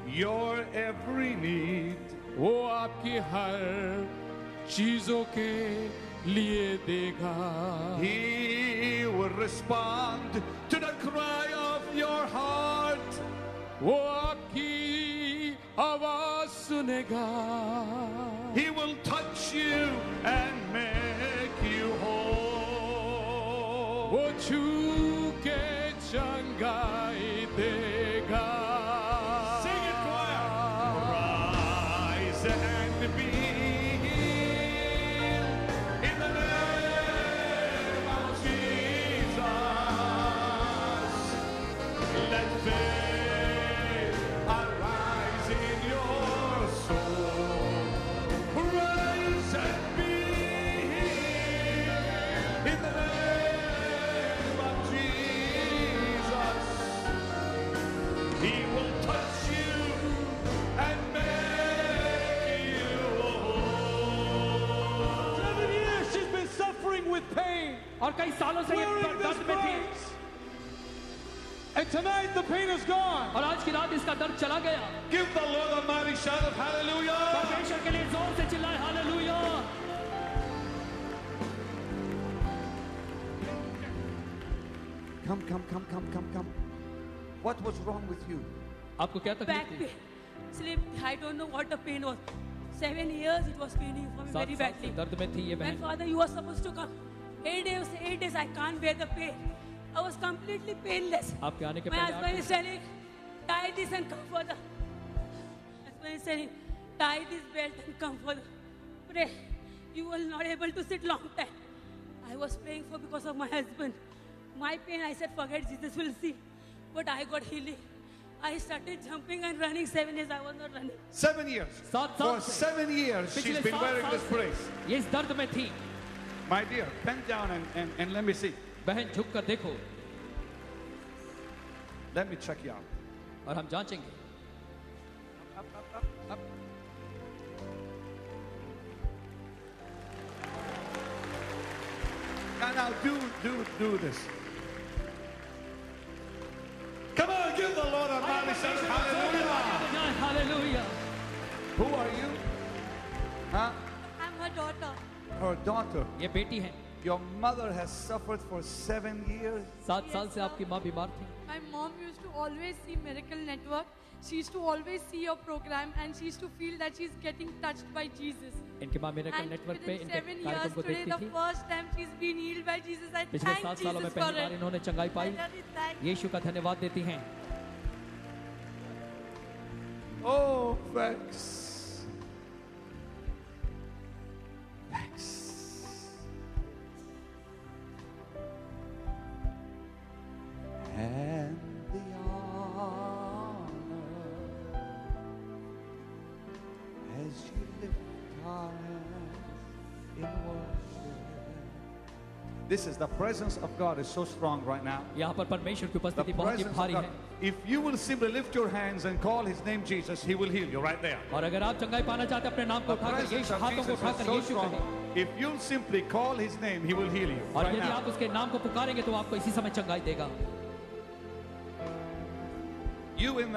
your every need. वो आपकी हर चीजों के लिए देगा. He will respond to the cry of your heart. वो आपकी आवाज सुनेगा. He will touch you and make you whole. वो छू के चंगाई देगा. Sing it, choir. Rise and be healed in the name of Jesus. Let faith arise in your soul. Rise and be healed in the name of Jesus. He will touch you and make you whole. 7 years she's been suffering with pain. और कई सालों से ये Wearing this दर्द में थी. price. And tonight the pain is gone. और आज की रात इसका दर्द चला गया. Give the Lord a mighty shout of hallelujah. परमेश्वर के लिए जोर से चिल्लाए hallelujah. Come. What was wrong with you? आपको क्या तकलीफ Back थी? pain, sleep. I don't know what the pain was. 7 years it was paining for me 7 very साल से badly. दर्द में थी ये And बहन. Father, you were supposed to come. 8 days I can't bear the pain. I was completely painless. आपके आने के My पहले husband is telling, tie this and come further. Husband is telling, tie this belt and come further. Pray. You will not able to sit long time. I was praying for because of my husband. My pain, I said, forget Jesus will see. But I got healing. I started jumping and running 7 years. I was not running. 7 years. सात For साल से 7 years she's पिछले been 7 wearing साल this से brace. ये इस दर्द में थी. My dear, bend down and let me see. बहन झुक कर देखो. Let me check you out. और हम जांचेंगे. Up. Now do this. Come on, give the Lord a mighty shout. Hallelujah. Hallelujah. Who are you? Huh? I'm her daughter. Her daughter. ये बेटी है. Your mother has suffered for 7 years. 7 साल से आपकी माँ बीमार थी. My mom used to always see Miracle Network. She used to always see your program and she used to feel that she's getting touched by Jesus. इनकी माँ Miracle Network पे इनके कार्यक्रम को देखती थी. The first time she's been healed by Jesus. I पिछले thank 7 सालों में Jesus for पहली बार it. इन्होंने चंगाई पाई. यीशु का धन्यवाद देती हैं. Oh, thanks. And the honor as you lift our hands in worship. This is the presence of God is so strong right now. यहाँ पर परमेश्वर की The उपस्थिति बहुत ही presence of भारी God. है. If you will simply lift your hands and call His name Jesus, He will heal you right there. और अगर आप चंगाई पाना चाहते हैं अपने नाम को The उठाकर presence यीशु of हाथों को Jesus is उठाकर so यीशु strong. कहें. If you'll simply call His name, He will heal you और right यदि now. आप उसके नाम को पुकारेंगे तो आपको इसी समय चंगाई देगा. You in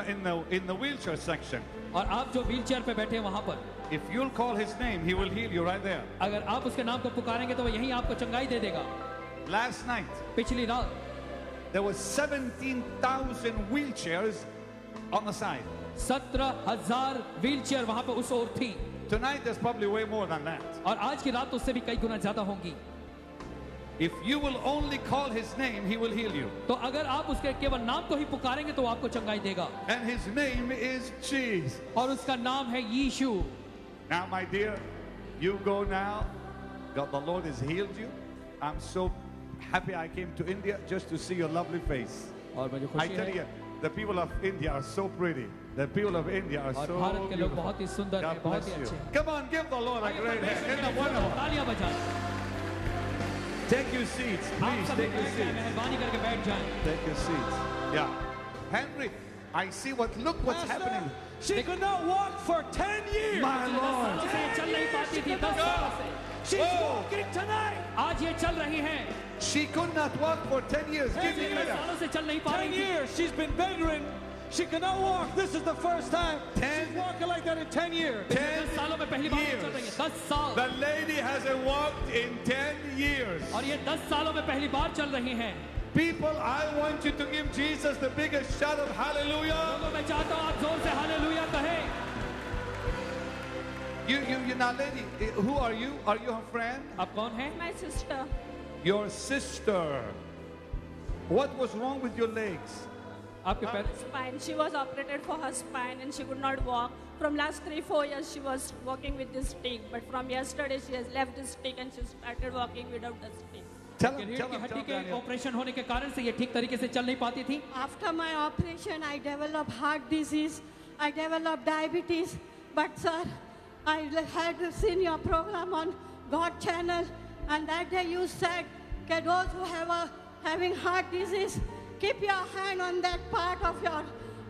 the wheelchair section. और आप जो व्हीलचेयर पे बैठे हैं वहाँ पर. If you'll call His name, He will heal you right there. अगर आप उसके नाम को पुकारेंगे तो वो यहीं आपको चंगाई दे देगा. Last night, पिछली रात there was 17,000 wheelchairs on the side. 17,000 wheelchair वहाँ पे उस ओर थी. Tonight there's probably way more than that. और आज की रात उससे भी कई गुना ज्यादा होंगी. If you will only call His name, He will heal you. तो अगर आप उसके केवल नाम को ही पुकारेंगे तो आपको चंगाई देगा. And His name is Jesus. और उसका नाम है यीशु. Now, my dear, you go now. God, the Lord has healed you. I'm so happy I came to India just to see your lovely face. और मुझे I खुशी tell है. you, the people of India are so pretty. The people of India are और so Bharat के लोग beautiful. बहुत ही सुंदर हैं, God बहुत bless ही you. अच्छे हैं. Come on, give the Lord a great hand. Isn't that wonderful? तालियां बजाएं. Take your seats, आप please. सभी Take your बैठ जाएं, seats. मेहरबानी करके बैठ जाएं. Take your seats. Yeah. Henry, I see look what's happening. She could not walk for 10 years. My Lord. चल नहीं पाती थी 10 साल से. She's walking tonight. आज ये चल रही हैं. She could not walk for 10 years. Give me 10 that. सालों से चल नहीं पा 10 रही थी. years. She's been bedridden. She cannot walk. This is the first time. 10 She's walking like that in 10 years. 10 सालों में पहली बार ये चल रही है. 10 साल. The lady hasn't walked in 10 years. और ये 10 सालों में पहली बार चल रही हैं. People, I want you to give Jesus the biggest shout of hallelujah. लोगों मैं चाहता हूँ आप जोर से हालेलुया कहें. You now, lady, who are you? Are you her friend? आप कौन हैं? My sister. Your sister. What was wrong with your legs? आपके पैर. Spine. She was operated for her spine and she could not walk. From last 3-4 years she was walking with this stick, but from yesterday she has left this stick and she started walking without the stick. रीढ़ की हड्डी के operation होने के कारण से ये ठीक तरीके से चल नहीं पाती थी. After my operation, I developed heart disease. I developed diabetes. But sir, I had seen your program on God channel, and that day you said, "Okay, those who have having heart disease, keep your hand on that part of your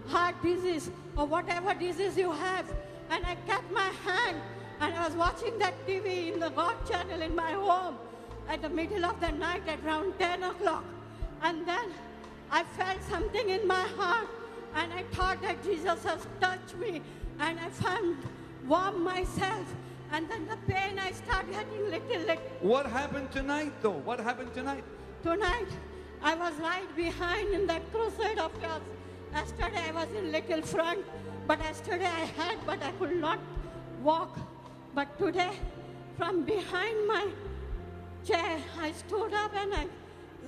heart disease or whatever disease you have." And I kept my hand, and I was watching that TV in the God channel in my home at the middle of the night at around 10 o'clock. And then I felt something in my heart, and I thought that Jesus has touched me, and I found warm myself, and then the pain I started getting little. What happened tonight though? What happened tonight? Tonight, I was right behind in that crusade of yours. Yesterday I was in little front, but yesterday I had, but I could not walk. But today, from behind my chair, I stood up and I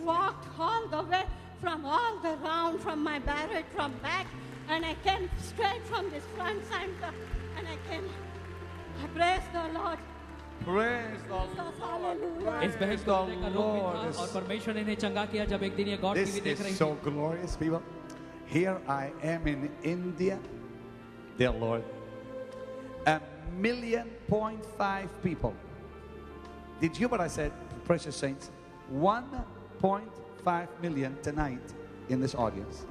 walked all the way from all the round, from my barrett, from back, and I came straight from this front center, and I came. I praise the Lord. Praise the Hallelujah. इस बहन को रोने का रोग भी था और परमेश्वर ने इन्हें चंगा किया जब एक दिन ये गॉड This टीवी देख रही is थी. so glorious, people. Here I am in India, dear Lord. 1.5 million people. Did you hear what I said, precious saints? 1.5 million tonight in this audience.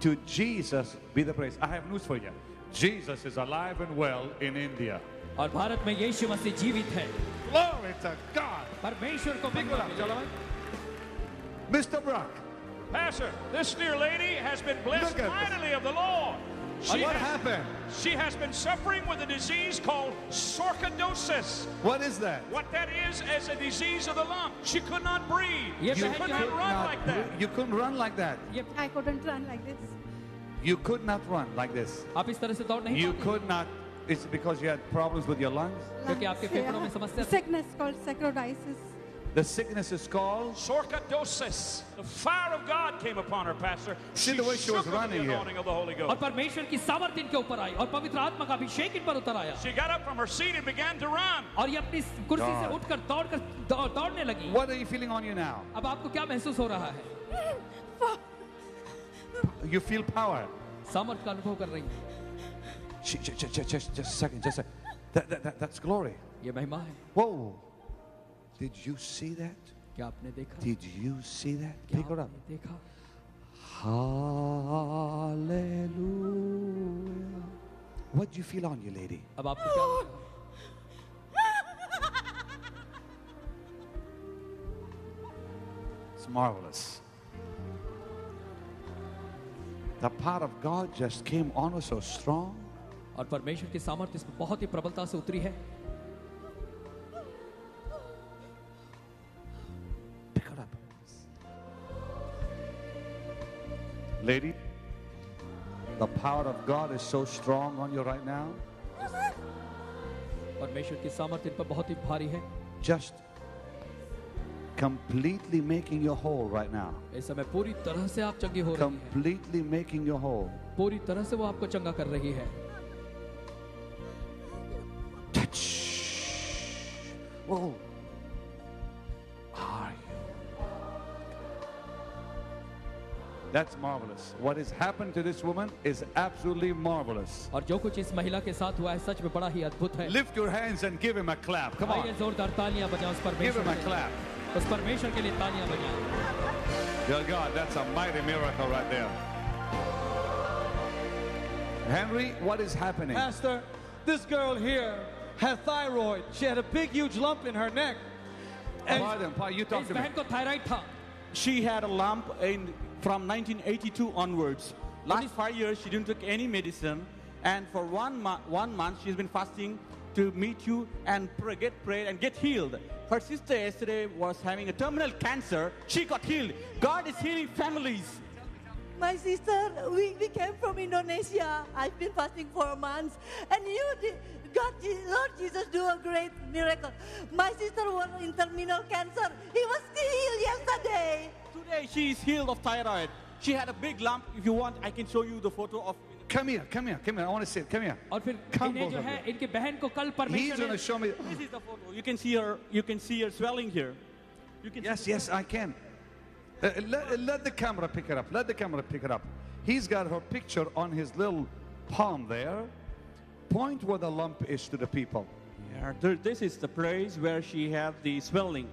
To Jesus be the praise. I have news for you. Jesus is alive and well in India. और भारत में यीशु मसीह जीवित है. Glory to God. परमेश्वर को महिमा मिले. Mr. Brock. Pastor, this dear lady has been blessed mightily of the Lord. What happened? She has been suffering with a disease called sarcoidosis. What is that? What that is a disease of the lung. She could not breathe. You She could not run like that. You couldn't run like that. I couldn't run like this. You could not run like this. आप इस तरह से दौड़ नहीं You पाते. could not. It's because you had problems with your lungs. क्योंकि आपके फेफड़ों में समस्या थी. Sickness called sarcoidosis. The sickness is called sarcoidosis. The fire of God came upon her, Pastor. See the way she was running the here. anointing of the Holy Ghost. और परमेश्वर की सामर्थ इनके ऊपर आई और पवित्र आत्मा का अभिषेक इन पर उतर आया. She got up from her seat and began to run. और ये अपनी कुर्सी से उठकर दौड़ने लगी. What are you feeling on you now? अब आपको क्या महसूस हो रहा है? You feel power. सामर्थ का अनुभव कर रही हैं. Just a second. Just a second. That's glory. ये महिमा है. Whoa. Did you see that? क्या आपने देखा? Did you see that? Pick it up. देखा? Hallelujah. What do you feel on you, lady? अब आपको क्या लग रहा है? It's marvelous. The power of God just came on us so strong. और परमेश्वर की सामर्थ इस पर बहुत ही प्रबलता से उतरी है. Pick it up. Lady, the power of God is so strong on you right now. परमेश्वर की सामर्थ इन पर बहुत ही भारी है. Just completely making you whole right now. इस समय पूरी तरह से आप चंगी हो रही हैं. Completely making you whole. पूरी तरह से वो आपको चंगा कर रही है. Touch. Whoa. Are you? That's marvelous. What has happened to this woman is absolutely marvelous. और जो कुछ इस महिला के साथ हुआ है सच में बड़ा ही अद्भुत है. Lift your hands and give him a clap. Come on. आइए जोरदार तालियां बजाओ उस परमेश्वर Give him a के लिए. clap. उस परमेश्वर के लिए तालियां बजाओ. Dear God, that's a mighty miracle right there. Henry, what is happening? Pastor, this girl here had thyroid. She had a big, huge lump in her neck. Pardon, you talk इस to me. बहन को thyroid था. She had a lump from 1982 onwards. Last 5 years, she didn't take any medicine. And for 1 month, she's been fasting to meet you and get prayed and get healed. Her sister yesterday was having a terminal cancer. She got healed. God is healing families. My sister, we came from Indonesia. I've been fasting for months. And Lord Jesus, do a great miracle. My sister was in terminal cancer. He was healed yesterday. Today, she is healed of thyroid. She had a big lump. If you want, I can show you the photo of. Come here. I want to see it. Come here. और फिर Come इन्हें जो both of है you. इनके बहन को कल He's परमेश्वर going to ने show me. This is the photo. You can see her swelling here. You can Yes, I can. Let the camera pick it up. Let the camera pick it up. He's got her picture on his little palm there. Point where the lump is to the people. Yeah, this is the place where she had the swelling.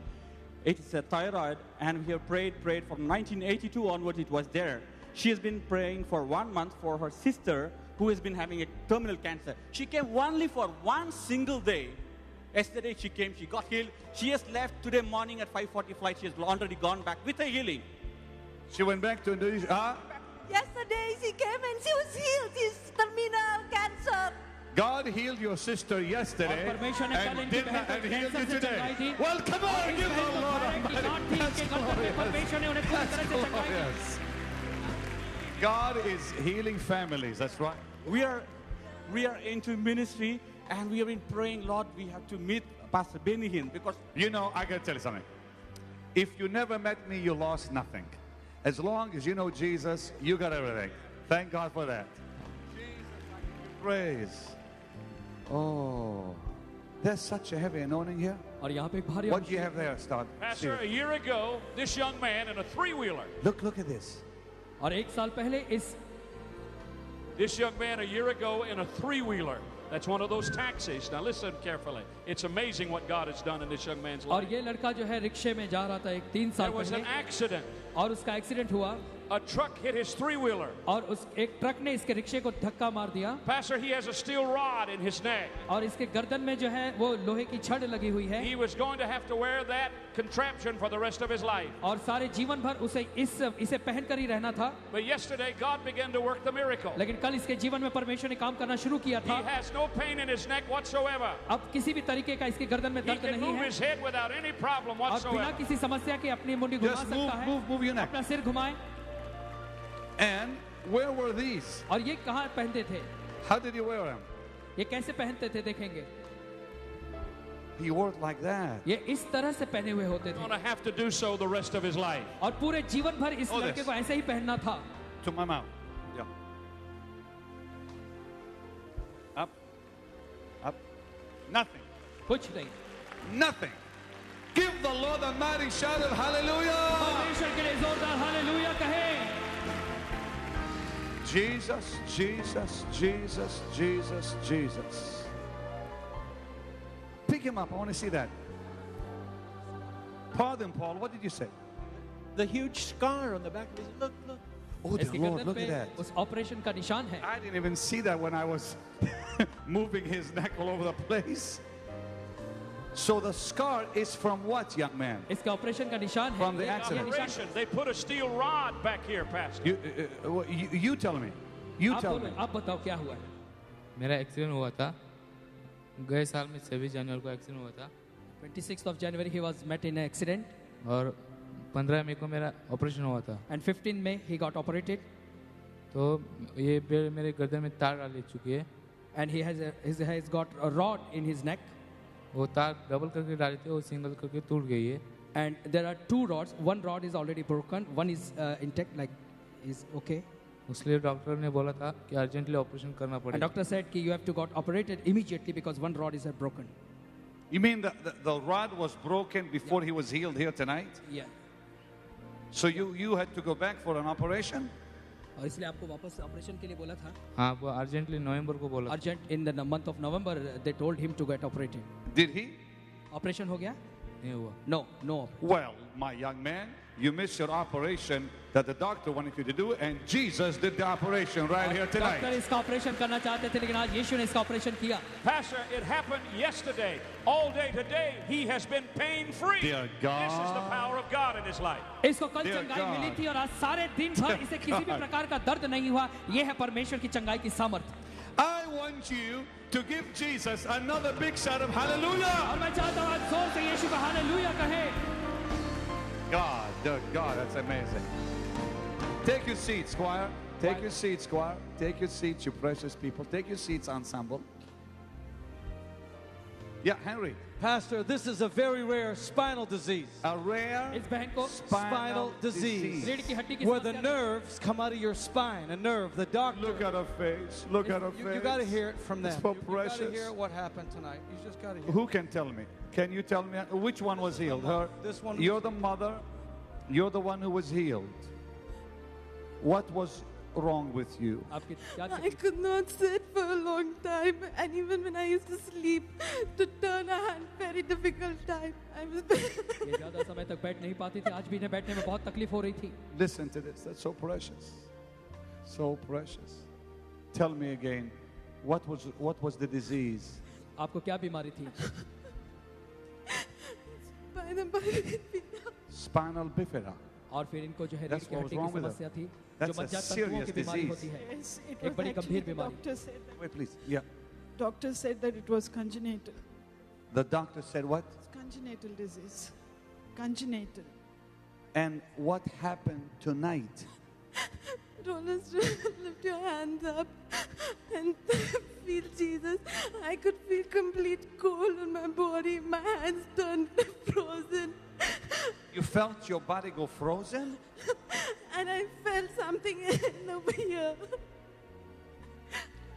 It is a thyroid, and we have prayed from 1982 onwards. It was there. She has been praying for 1 month for her sister who has been having a terminal cancer. She came only for 1 single day. Yesterday she came, she got healed. She has left today morning at 5:40 flight. She has already gone back with a healing. She went back to Indonesia. Yesterday she came and she was healed. She's terminal cancer. God healed your sister yesterday और परमेश्वर ने कल and इनकी did बहन not को and healed cancer you से चंगाई today. थी. Well, come और on, इस give बहन the को Lord थायराइड की गांठ थी, That's इनके गर्दन में परमेश्वर ने उन्हें पूरी तरह से चंगाई दी. glorious. God is healing families. That's right. We are into ministry, and we have been praying, Lord, we have to meet Pastor Benny Hinn, because You know, I got to tell you something. If you never met me, you lost nothing. As long as you know Jesus, you got everything. Thank God for that. Praise. Oh, there's such a heavy anointing here. और यहाँ पे एक भारी What do you have there, Start? Pastor, a year ago, this young man in a three-wheeler. Look at this. और एक साल पहले This young man a year ago in a three-wheeler. That's one of those taxis. Now listen carefully. It's amazing what God has done in this young man's और life. ये लड़का जो है रिक्शे में जा रहा था एक 3 साल There was पहले an accident. और उसका एक्सीडेंट हुआ. a truck hit his three-wheeler. और उस एक ट्रक ने इसके रिक्शे को धक्का मार दिया Pastor, he has a steel rod in his neck. और इसके गर्दन में जो है वो लोहे की छड़ लगी हुई है He was going to have to wear that contraption for the rest of his life. और सारे जीवन भर उसे इसे पहनकर ही रहना था But yesterday, God began to work the miracle. लेकिन कल इसके जीवन में परमेश्वर ने काम करना शुरू किया He था has no pain in his neck whatsoever. अब किसी भी तरीके का इसके गर्दन में He दर्द can नहीं move है his head without any problem और बिना whatsoever. किसी समस्या के अपनी मुंडी घुमा Just सकता है move your neck. अपना सिर घुमाए And where were these? और ये कहाँ पहनते थे How did you wear them? ये कैसे पहनते थे देखेंगे He wore it like that. ये इस तरह से पहने हुए होते थे Going to have to do so the rest of his life. और पूरे जीवन भर इस Oh, लड़के this. को ऐसे ही पहनना था To my mouth. Yeah. Up. Up. Nothing. कुछ नहीं Nothing. Give the Lord a mighty shout of hallelujah. परमेश्वर के लिए जोरदार हालेलुया कहें Jesus, Jesus, Jesus, Jesus, Jesus. Pick him up. I want to see that. Pardon, Paul. What did you say? The huge scar on the back of his look. Oh, इसके the Lord, गर्दन look पे at that. उस operation का निशान है I didn't even see that when I was moving his neck all over the place. So the scar is from what, young man? इसके operation का निशान है From the ये accident. निशान- Operation. They put a steel rod back here, Pastor. You tell me. You आप tell बोलो me. आप बताओ क्या हुआ है मेरा एक्सीडेंट हुआ था गए साल में 26 जनवरी को एक्सीडेंट हुआ था 26th of January he was met in an accident और 15 मई को मेरा ऑपरेशन हुआ था and 15 May he got operated तो ये मेरे गर्दन में तार डाल चुकी है and he has got a rod in his neck वो तार डबल करके डाली थी वो सिंगल करके टूट गई है and there are two rods one rod is already broken one is intact like is okay इसलिए डॉक्टर ने बोला था कि अर्जेंटली ऑपरेशन करना and पड़ेगा doctor said कि you have to got operated immediately because one rod is broken You mean the rod was broken before he was healed here tonight? yeah So you had to go back for an operation? और इसलिए आपको वापस operation के लिए बोला था हाँ वो अर्जेंटली नवंबर को बोला urgent in the month of November they told him to get operated Did he? Operation हो गया नहीं हुआ no Well, my young man, you missed your operation that the doctor wanted you to do, and Jesus did the operation right here doctor tonight. इसका operation करना चाहते थे लेकिन आज यीशु ने इसका ऑपरेशन किया Pastor, it happened yesterday. All day today, he has been pain-free. Dear This is the God. power of God in his life. इसको कल Dear चंगाई God. मिली थी और आज सारे दिन भर इसे किसी भी God. प्रकार का दर्द नहीं हुआ ये है परमेश्वर की चंगाई की सामर्थ्य I want you to give Jesus another big shout of hallelujah. और मैं चाहता हूँ आज जोर से यीशु का हालेलुया कहे God, dear God, that's amazing. Take your seats, choir. Take your seats, choir. Take your seats, you precious people. Take your seats, ensemble. Yeah, Henry. Pastor, this is a very rare spinal disease. A rare इस बहन को spinal disease. रीढ़ की हड्डी की Where the समस्या nerves come out of your spine. A nerve, the doctor. Look at her face. Look at her face. You got to hear it from them. It's so You got to precious. hear what happened tonight. You just got to hear. Who can tell me? Can you tell me which one was healed? Her. This one. You're the mother. You're the one who was healed. What was wrong with you? आपकी क्या I could not sit for a long time, and even when I used to sleep, to turn I had very difficult time. I was. ये ज्यादा समय तक बैठ नहीं पाती थी आज भी इन्हें बैठने में बहुत तकलीफ हो रही थी Listen to this. That's so precious. So precious. Tell me again. What was the disease? आपको क्या बीमारी थी By the Spinal bifida. और फिर इनको जो है रीढ़ That's की what was हड्डी की wrong with her. समस्या थी जो That's a मज्जातंतुओं serious की बीमारी disease. होती है Yes, it एक was बड़ी actually गंभीर the बीमारी doctor said. Wait, please. Yeah. Doctor said that it was congenital. The doctor said what? It's congenital disease. Congenital. And what happened tonight? Told us to lift your hands up and feel Jesus. I could feel complete cold on my body. My hands turned frozen. You felt your body go frozen? And I felt something in over here.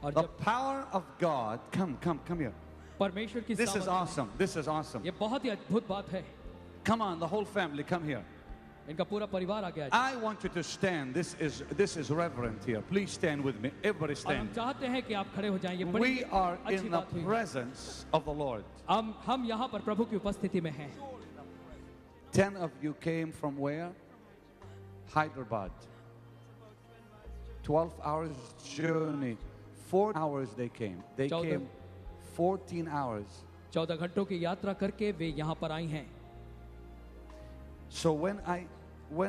The power of God. Come here. परमेश्वर की This is सामर्थ्य awesome. This is awesome. ये बहुत ही अद्भुत बात है Come on, the whole family, come here. इनका पूरा परिवार आ गया I want you to stand. This is reverent here. Please stand with me. Everybody और हम stand. चाहते हैं कि आप खड़े हो जाएं ये बड़ी We are अच्छी in the बात हुई presence of the Lord. हम यहाँ पर प्रभु की उपस्थिति में हैं 10 of you came from where? Hyderabad. 12 hours journey. 4 hours they came. They 14 came 14 hours. 14 घंटों की यात्रा करके वे यहाँ पर आई हैं. So when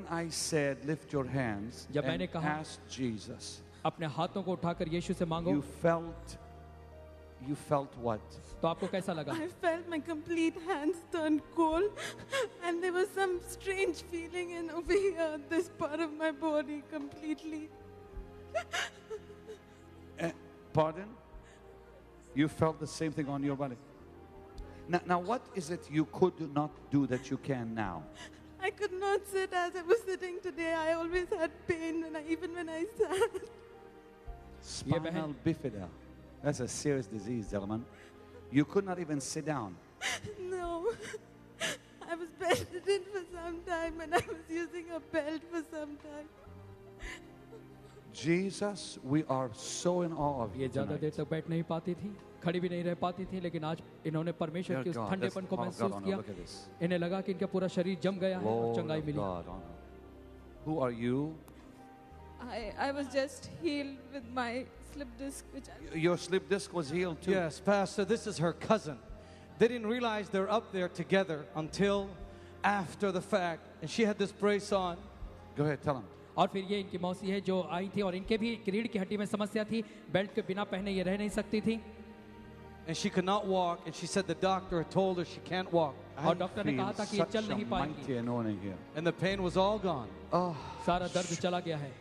I said lift your hands जब मैंने and कहा ask Jesus, अपने हाथों को उठाकर यीशु से मांगो, you felt what? तो आपको कैसा लगा? I felt my complete hands turn cold, and there was some strange feeling in over here, this part of my body completely. Pardon? You felt the same thing on your body. Now, what is it you could not do that you can now? I could not sit as I was sitting today. I always had pain, and even when I sat. Spinal bifida. That's a serious disease, gentlemen. You could not even sit down. No. I was bedridden for some time, and I was using a belt for some time. Jesus, we are so in awe of ये you ज़्यादा देर tonight. तक बैठ नहीं पाती थी, खड़ी भी नहीं रह पाती थी, लेकिन आज इन्होंने परमेश्वर के उस God, ठंडेपन that's को all महसूस God, किया. look at this. इन्हें लगा कि इनका पूरा शरीर जम गया है और Lord चंगाई of milli. God, who are you? I was just healed with my slip disc, which Your slip disc was healed too. Yes, Pastor, this is her cousin. They didn't realize they're up there together until after the fact. And she had this brace on. Go ahead, tell him. और फिर ये इनकी मौसी है जो आई थी और इनके भी रीढ़ की हड्डी में समस्या थी, बेल्ट के बिना पहने ये रह नहीं सकती थी. And she could not walk. And she said the doctor had told her she can't walk. और डॉक्टर ने कहा था कि ये Such चल a नहीं पाएंगी. mighty anointing here. And the pain was all gone. Oh, सारा दर्द चला गया है.